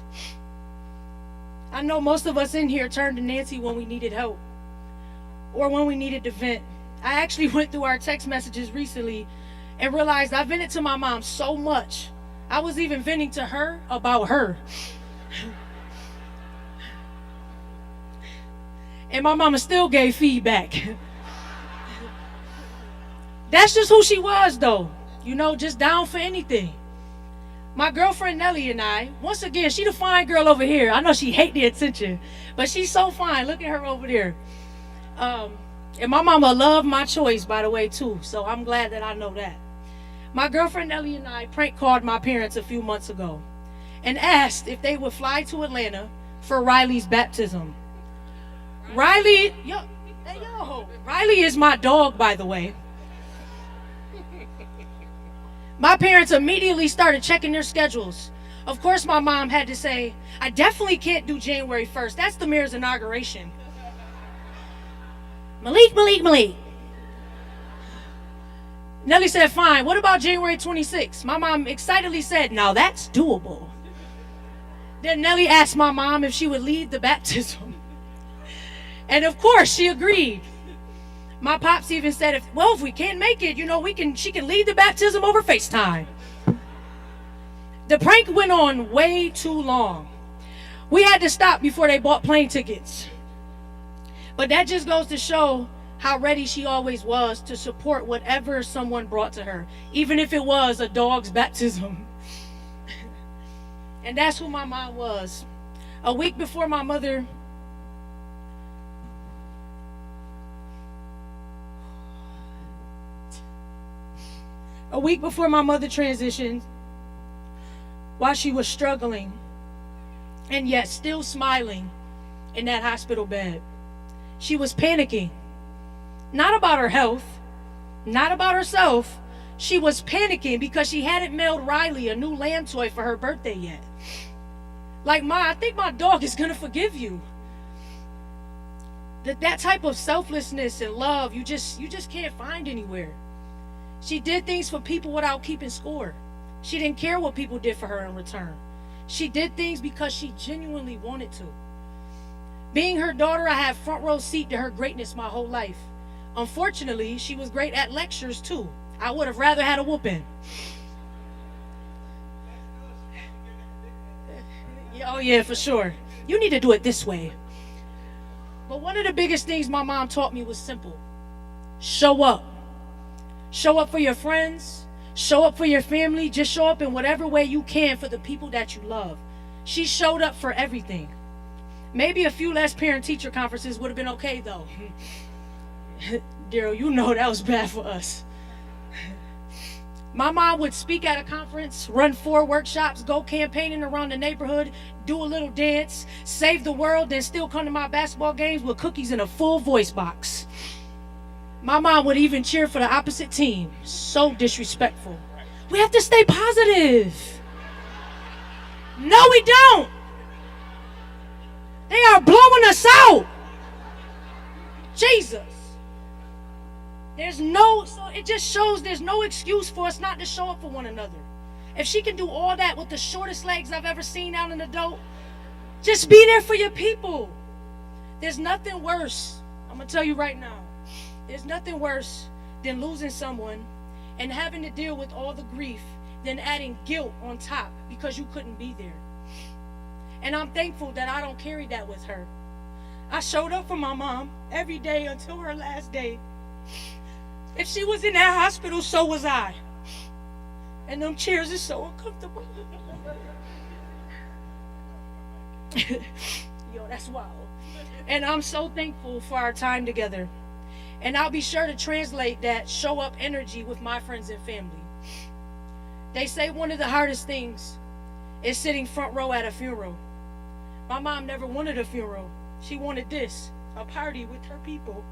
Speaker 9: I know most of us in here turned to Nancy when we needed help or when we needed to vent. I actually went through our text messages recently and realized I vented to my mom so much. I was even venting to her about her. And my mama still gave feedback. That's just who she was, though. You know, just down for anything. My girlfriend Nellie and I, once again, she the fine girl over here. I know she hate the attention, but she's so fine. Look at her over there. And my mama loved my choice, by the way, too. So I'm glad that I know that. My girlfriend Nellie and I prank called my parents a few months ago and asked if they would fly to Atlanta for Riley's baptism. Riley, Riley is my dog, by the way. My parents immediately started checking their schedules. Of course, my mom had to say, I definitely can't do January 1st. That's the mayor's inauguration. Malik. Nellie said, fine. What about January 26th? My mom excitedly said, now that's doable. Then Nellie asked my mom if she would lead the baptism. And of course, she agreed. My pops even said, if we can't make it, she can lead the baptism over FaceTime. The prank went on way too long. We had to stop before they bought plane tickets. But that just goes to show how ready she always was to support whatever someone brought to her, even if it was a dog's baptism. And that's who my mom was. A week before my mother transitioned, while she was struggling and yet still smiling in that hospital bed, she was panicking. Not about her health, not about herself. She was panicking because she hadn't mailed Riley a new lamb toy for her birthday yet. Like, Ma, I think my dog is gonna forgive you. That type of selflessness and love, you just can't find anywhere. She did things for people without keeping score. She didn't care what people did for her in return. She did things because she genuinely wanted to. Being her daughter, I had front row seat to her greatness my whole life. Unfortunately, she was great at lectures too. I would have rather had a whooping. Oh yeah, for sure. You need to do it this way. But one of the biggest things my mom taught me was simple. Show up. Show up for your friends. Show up for your family. Just show up in whatever way you can for the people that you love. She showed up for everything. Maybe a few less parent-teacher conferences would have been okay, though. Daryl, you know that was bad for us. My mom would speak at a conference, run 4 workshops, go campaigning around the neighborhood, do a little dance, save the world, then still come to my basketball games with cookies in a full voice box. My mom would even cheer for the opposite team. So disrespectful. We have to stay positive. No, we don't. They are blowing us out. Jesus. So it just shows there's no excuse for us not to show up for one another. If she can do all that with the shortest legs I've ever seen out in an adult, just be there for your people. There's nothing worse. I'm going to tell you right now. There's nothing worse than losing someone and having to deal with all the grief, then adding guilt on top because you couldn't be there. And I'm thankful that I don't carry that with her. I showed up for my mom every day until her last day. If she was in that hospital, so was I. And them chairs are so uncomfortable. Yo, that's wild. And I'm so thankful for our time together. And I'll be sure to translate that show up energy with my friends and family. They say one of the hardest things is sitting front row at a funeral. My mom never wanted a funeral. She wanted this, a party with her people.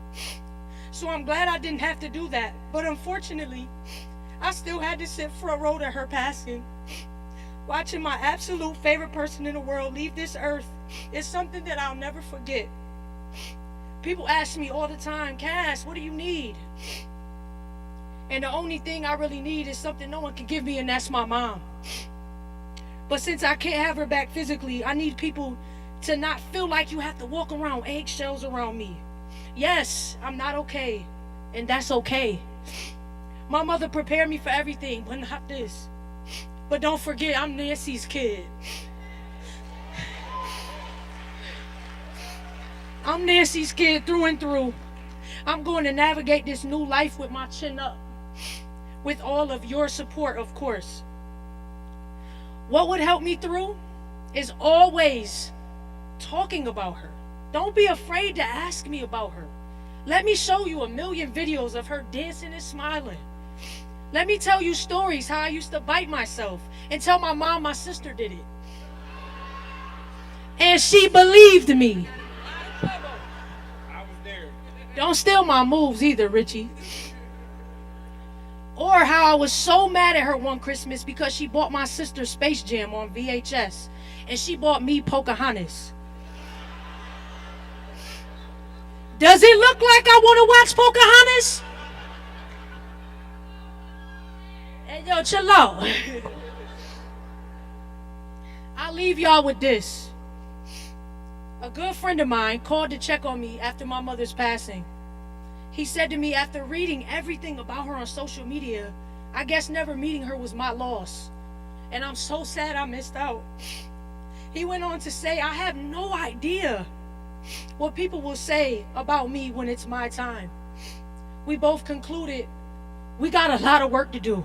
Speaker 9: So I'm glad I didn't have to do that. But unfortunately, I still had to sit front row to her passing. Watching my absolute favorite person in the world leave this earth is something that I'll never forget. People ask me all the time, Cass, what do you need? And the only thing I really need is something no one can give me, and that's my mom. But since I can't have her back physically, I need people to not feel like you have to walk around eggshells around me. Yes, I'm not okay, and that's okay. My mother prepared me for everything, but not this. But don't forget, I'm Nancy's kid. I'm Nancy's kid through and through. I'm going to navigate this new life with my chin up, with all of your support, of course. What would help me through is always talking about her. Don't be afraid to ask me about her. Let me show you a million videos of her dancing and smiling. Let me tell you stories how I used to bite myself and tell my mom my sister did it. And she believed me. Don't steal my moves either, Richie. Or how I was so mad at her one Christmas because she bought my sister Space Jam on VHS and she bought me Pocahontas. Does it look like I want to watch Pocahontas? Hey, yo, chill out. I'll leave y'all with this. A good friend of mine called to check on me after my mother's passing. He said to me, after reading everything about her on social media, I guess never meeting her was my loss. And I'm so sad I missed out. He went on to say, I have no idea what people will say about me when it's my time. We both concluded we got a lot of work to do.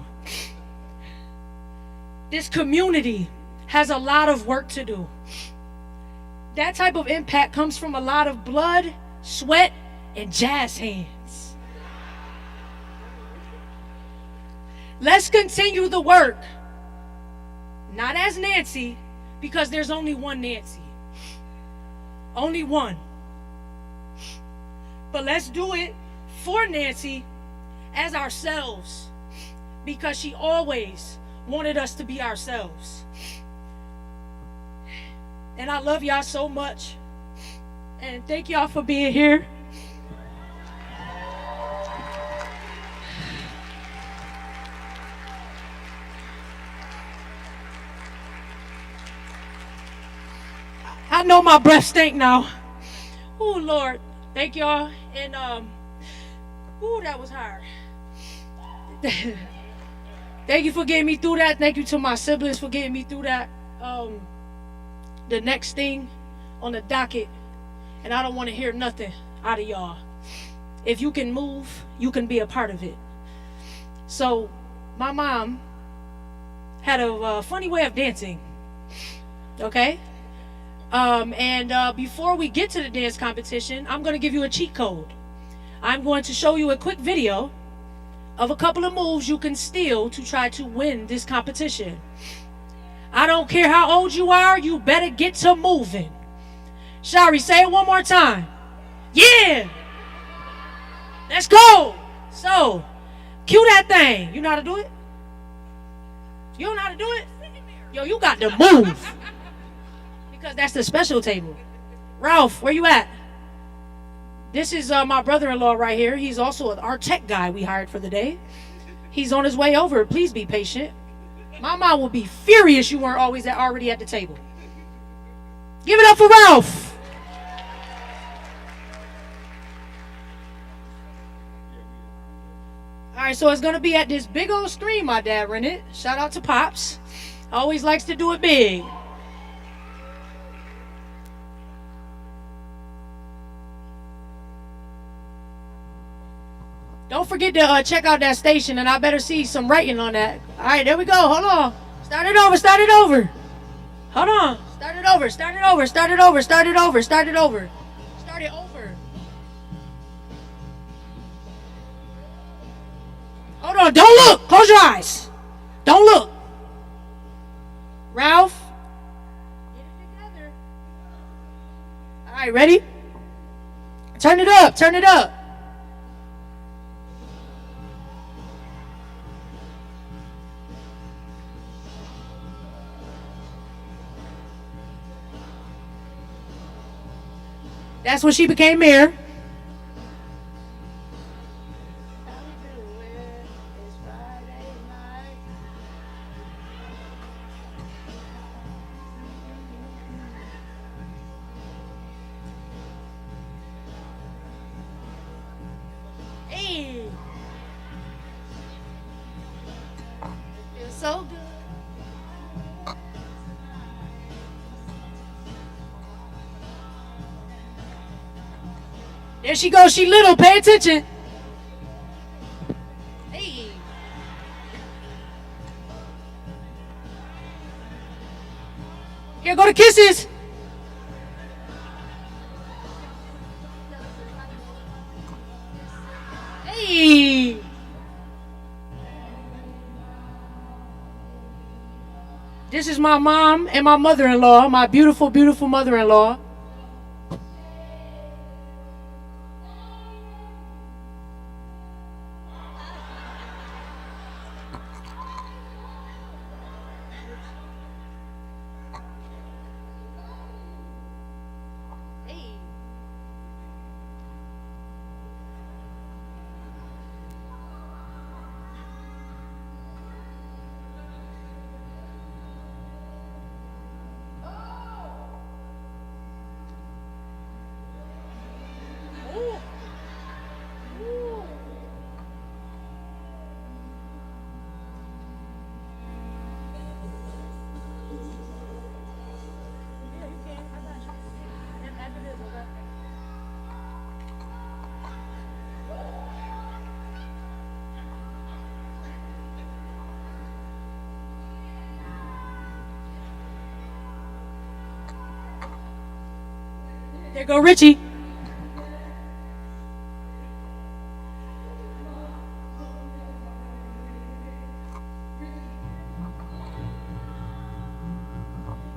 Speaker 9: This community has a lot of work to do. That type of impact comes from a lot of blood, sweat, and jazz hands. Let's continue the work. Not as Nancy, because there's only one Nancy. Only one. But let's do it for Nancy as ourselves, because she always wanted us to be ourselves. And I love y'all so much. And thank y'all for being here. I know my breath stink now. Oh, Lord. Thank y'all. And, that was hard. Thank you for getting me through that. Thank you to my siblings for getting me through that. The next thing on the docket, and I don't want to hear nothing out of y'all. If you can move, you can be a part of it. So, my mom had a funny way of dancing. Okay? Before we get to the dance competition, I'm going to give you a cheat code. I'm going to show you a quick video of a couple of moves you can steal to try to win this competition. I don't care how old you are, you better get to moving. Shari, say it one more time. Yeah! Let's go! So, cue that thing. You know how to do it? You don't know how to do it? Yo, you got to move. Because that's the special table. Ralph, where you at? This is my brother-in-law right here. He's also our tech guy we hired for the day. He's on his way over. Please be patient. My mom will be furious you weren't already at the table. Give it up for Ralph. All right, so it's going to be at this big old screen my dad rented. Shout out to Pops. Always likes to do it big. Don't forget to check out that station, and I better see some writing on that. All right, there we go. Hold on. Start it over. Start it over. Hold on. Start it over. Start it over. Start it over. Start it over. Start it over. Start it over. Hold on. Don't look. Close your eyes. Don't look. Ralph. Get it together. All right, ready? Turn it up. Turn it up. That's when she became mayor. Hey. Feels so good. There she goes. She little. Pay attention. Hey. Here go the kisses. Hey. This is my mom and my mother-in-law, my beautiful, beautiful mother-in-law. There go Richie.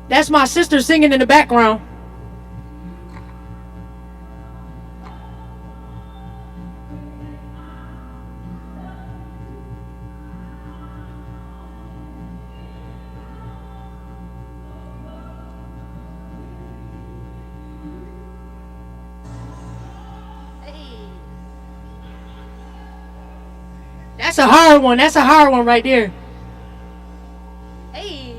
Speaker 9: That's my sister singing in the background. That's a hard one. That's a hard one right there. Hey.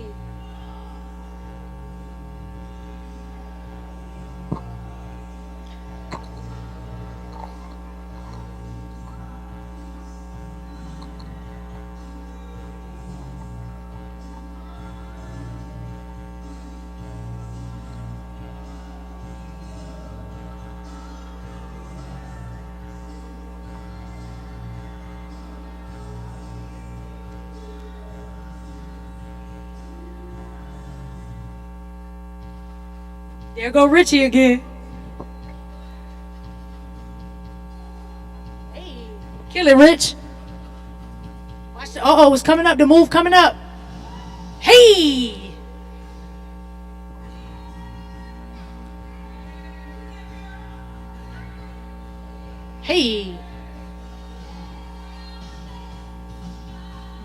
Speaker 9: There go Richie again. Hey, kill it, Rich. Watch the, uh-oh, it's coming up. The move coming up. Hey. Hey.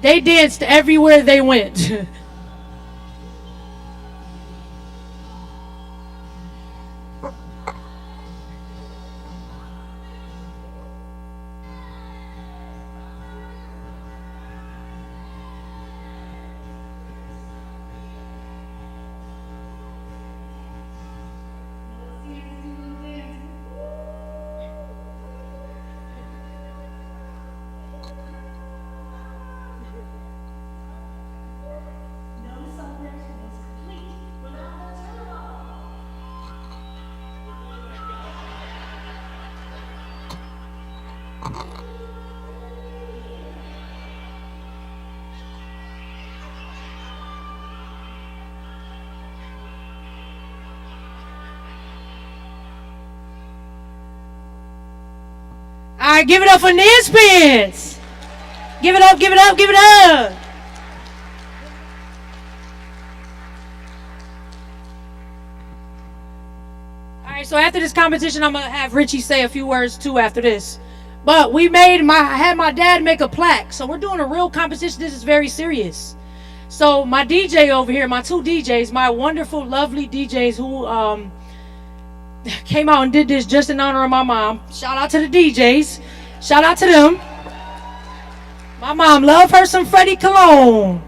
Speaker 9: They danced everywhere they went. All right, give it up for Nance Pants. Give it up, give it up, give it up. All right, so after this competition, I'm gonna have Richie say a few words too after this. But I had my dad make a plaque, so we're doing a real competition. This is very serious. So my DJ over here, my two DJs, my wonderful, lovely DJs who came out and did this just in honor of my mom. Shout out to the DJs. Shout out to them. My mom love her some Freddie Cologne.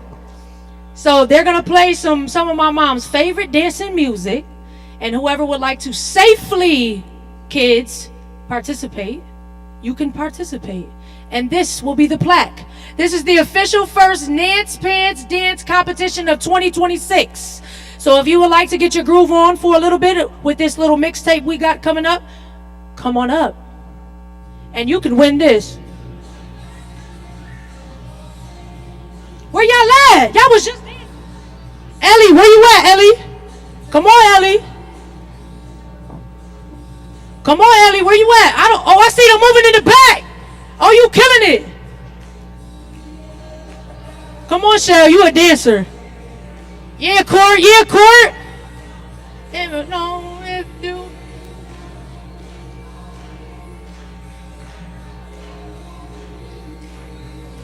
Speaker 9: So they're gonna play some of my mom's favorite dancing music, and whoever would like to safely, kids, participate, you can participate. And this will be the plaque. This is the official first Nance Pants Dance Competition of 2026. So if you would like to get your groove on for a little bit with this little mixtape we got coming up, come on up. And you can win this. Where y'all at? Y'all was just dancing. Ellie, where you at, Ellie? Come on, Ellie. Come on, Ellie. Where you at? I see them moving in the back. Oh, you killing it. Come on, Shell. You a dancer. Yeah, Court. Yeah, Court. Never know if you.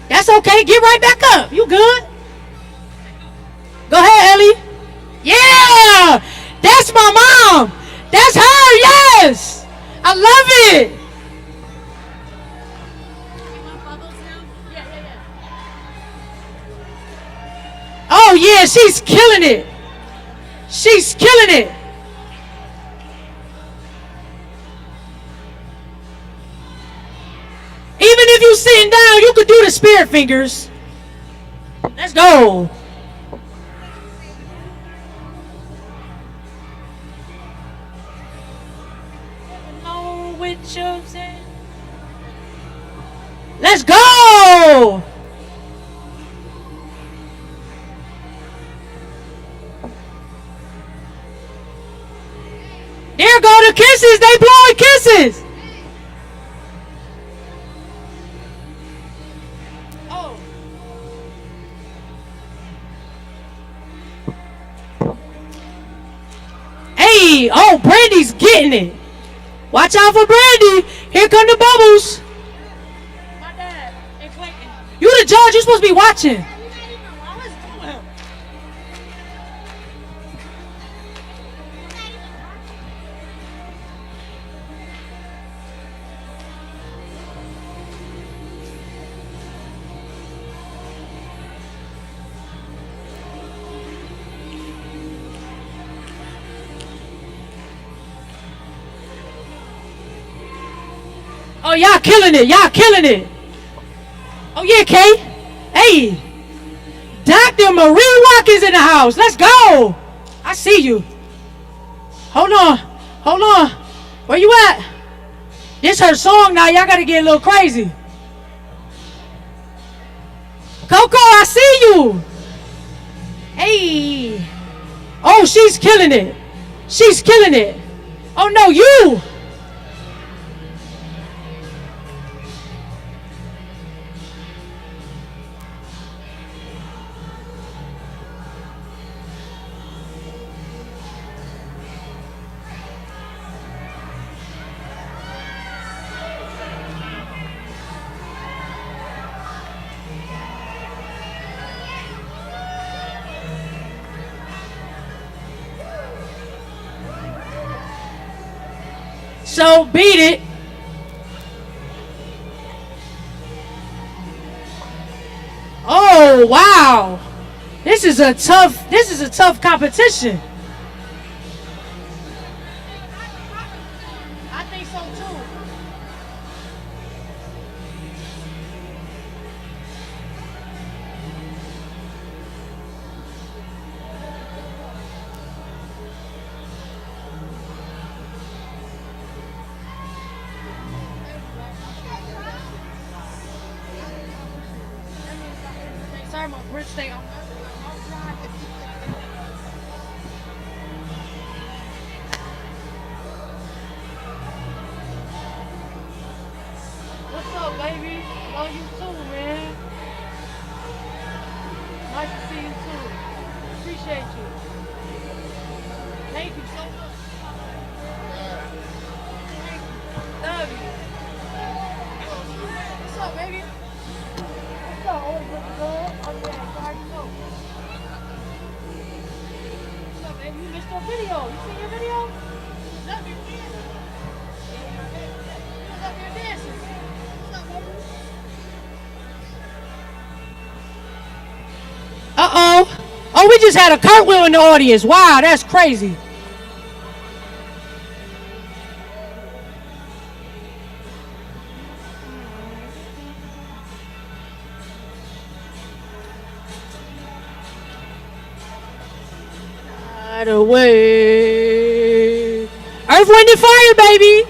Speaker 9: That's okay. Get right back up. You good? Go ahead, Ellie. Yeah. That's my mom. That's her. Yes. I love it. Oh, yeah. She's killing it. She's killing it. Even if you sitting down, you could do the spirit fingers. Let's go. Let's go. There go the kisses. They blowing kisses. Oh. Hey, oh, Brandy's getting it. Watch out for Brandy. Here come the bubbles. My dad and Clayton. You the judge. You're supposed to be watching. Oh, y'all killing it. Y'all killing it. Oh, yeah, Kay. Hey. Dr. Marie Watkins in the house. Let's go. I see you. Hold on. Hold on. Where you at? This her song now. Y'all got to get a little crazy. Coco, I see you. Hey. Oh, she's killing it. She's killing it. Oh, no, you. So beat it. Oh, wow. This is a tough competition. I think so too. Sorry, my bridge stay on. What's up, baby? Love you too, man. Nice to see you too. Appreciate you. Thank you so much. Thank you. Love you. What's up, baby? What's up? Always looking good. Oh yeah, sorry you know. What's up, baby? You missed your video. You seen your video? Love you, man. You was up here dancing. What's up, baby? Uh-oh. Oh, we just had a cartwheel in the audience. Wow, that's crazy. By the way. Earth, Wind, and Fire, baby.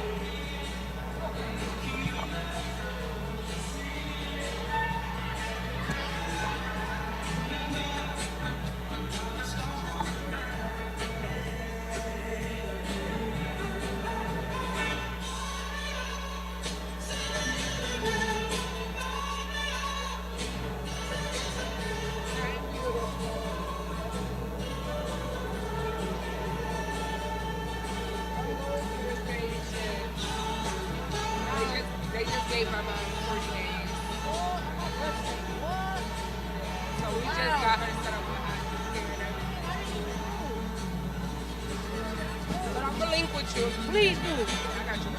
Speaker 3: with you.
Speaker 9: Please do.
Speaker 3: I got you.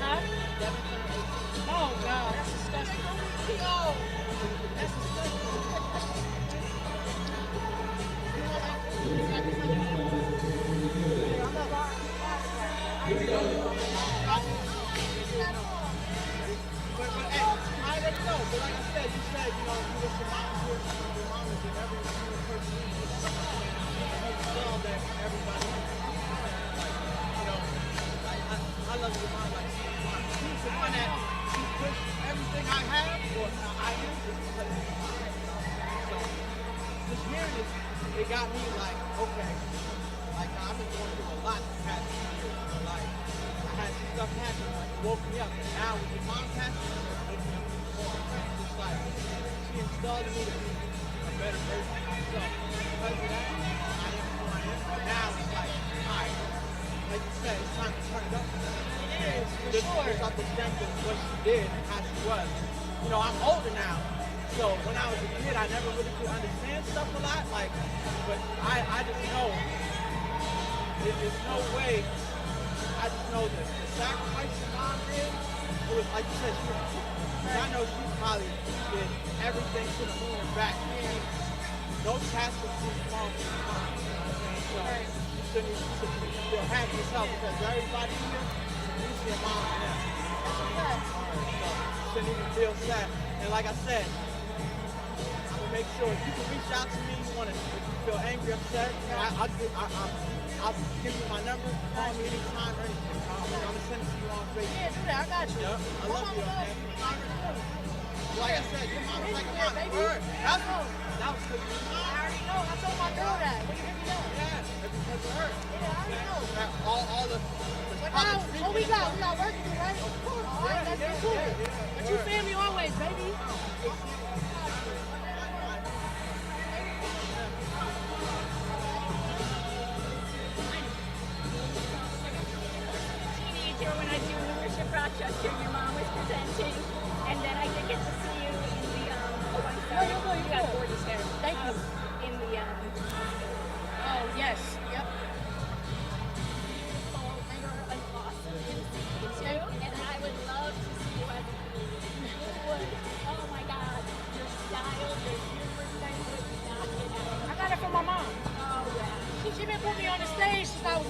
Speaker 9: Huh? Oh, God. That's disgusting. That's
Speaker 5: But hey, I already know. But like I said, you said, you know, you were some moms here, your mom is in every single person in here. You saw that everybody, you know, I love your mom like she's mine. She's the one that she pushed everything I have, or I am, just because of me. So, just hearing this, it got me like, okay, like I've been going through a lot the past 2 years. Like, I had some stuff happen, like it woke me up. And now with your mom passing, it makes me more afraid. Just like she installed in me to be a better version of myself. Because of that, I am who I am. But now it's like, alright, like you said, it's time to turn it up.
Speaker 9: It is, for
Speaker 5: Just
Speaker 9: sure.
Speaker 5: off the strength of what she did and how she was. You know, I'm older now. So when I was a kid, I never really could understand stuff a lot. Like, but I just know there's no way. I just know that the sacrifice your mom did, it was like you said, she was, I know she probably did everything to the moon and back. And no task was too small for your mom. You know what I'm saying? So you should feel happy as hell because everybody here, you see your mom and them. So you shouldn't even feel sad. And like I said, I'm gonna make sure you can reach out to me. If you feel angry, upset, I'll give you my number. Call me anytime or anything. I'm gonna send it to you on Facebook.
Speaker 9: Yeah, do that. I got you.
Speaker 5: Yep, I love you, man. Like I said, your mom's like a mom.
Speaker 9: baby.
Speaker 5: Word. That was good.
Speaker 9: I already know. I told my girl that. What do you think of that?
Speaker 5: Yeah, it's because of her.
Speaker 9: Yeah, I already know.
Speaker 5: All the
Speaker 9: But now, what we got? We got work to do, right? Of course. All right, let's get to it. But you family always, baby.
Speaker 13: Teenager when I do Worship Rochester, your mom was presenting, and then I did get to see you in the you got gorgeous hair.
Speaker 9: Thank you.
Speaker 13: In the
Speaker 9: Oh yes. Yep.
Speaker 13: an awesome MC too, and I would love to see you as a you would. Oh my God, your style, your humor, you guys would knock it out.
Speaker 9: I got it from my mom.
Speaker 13: Oh yeah.
Speaker 9: She been putting me on the stage since I was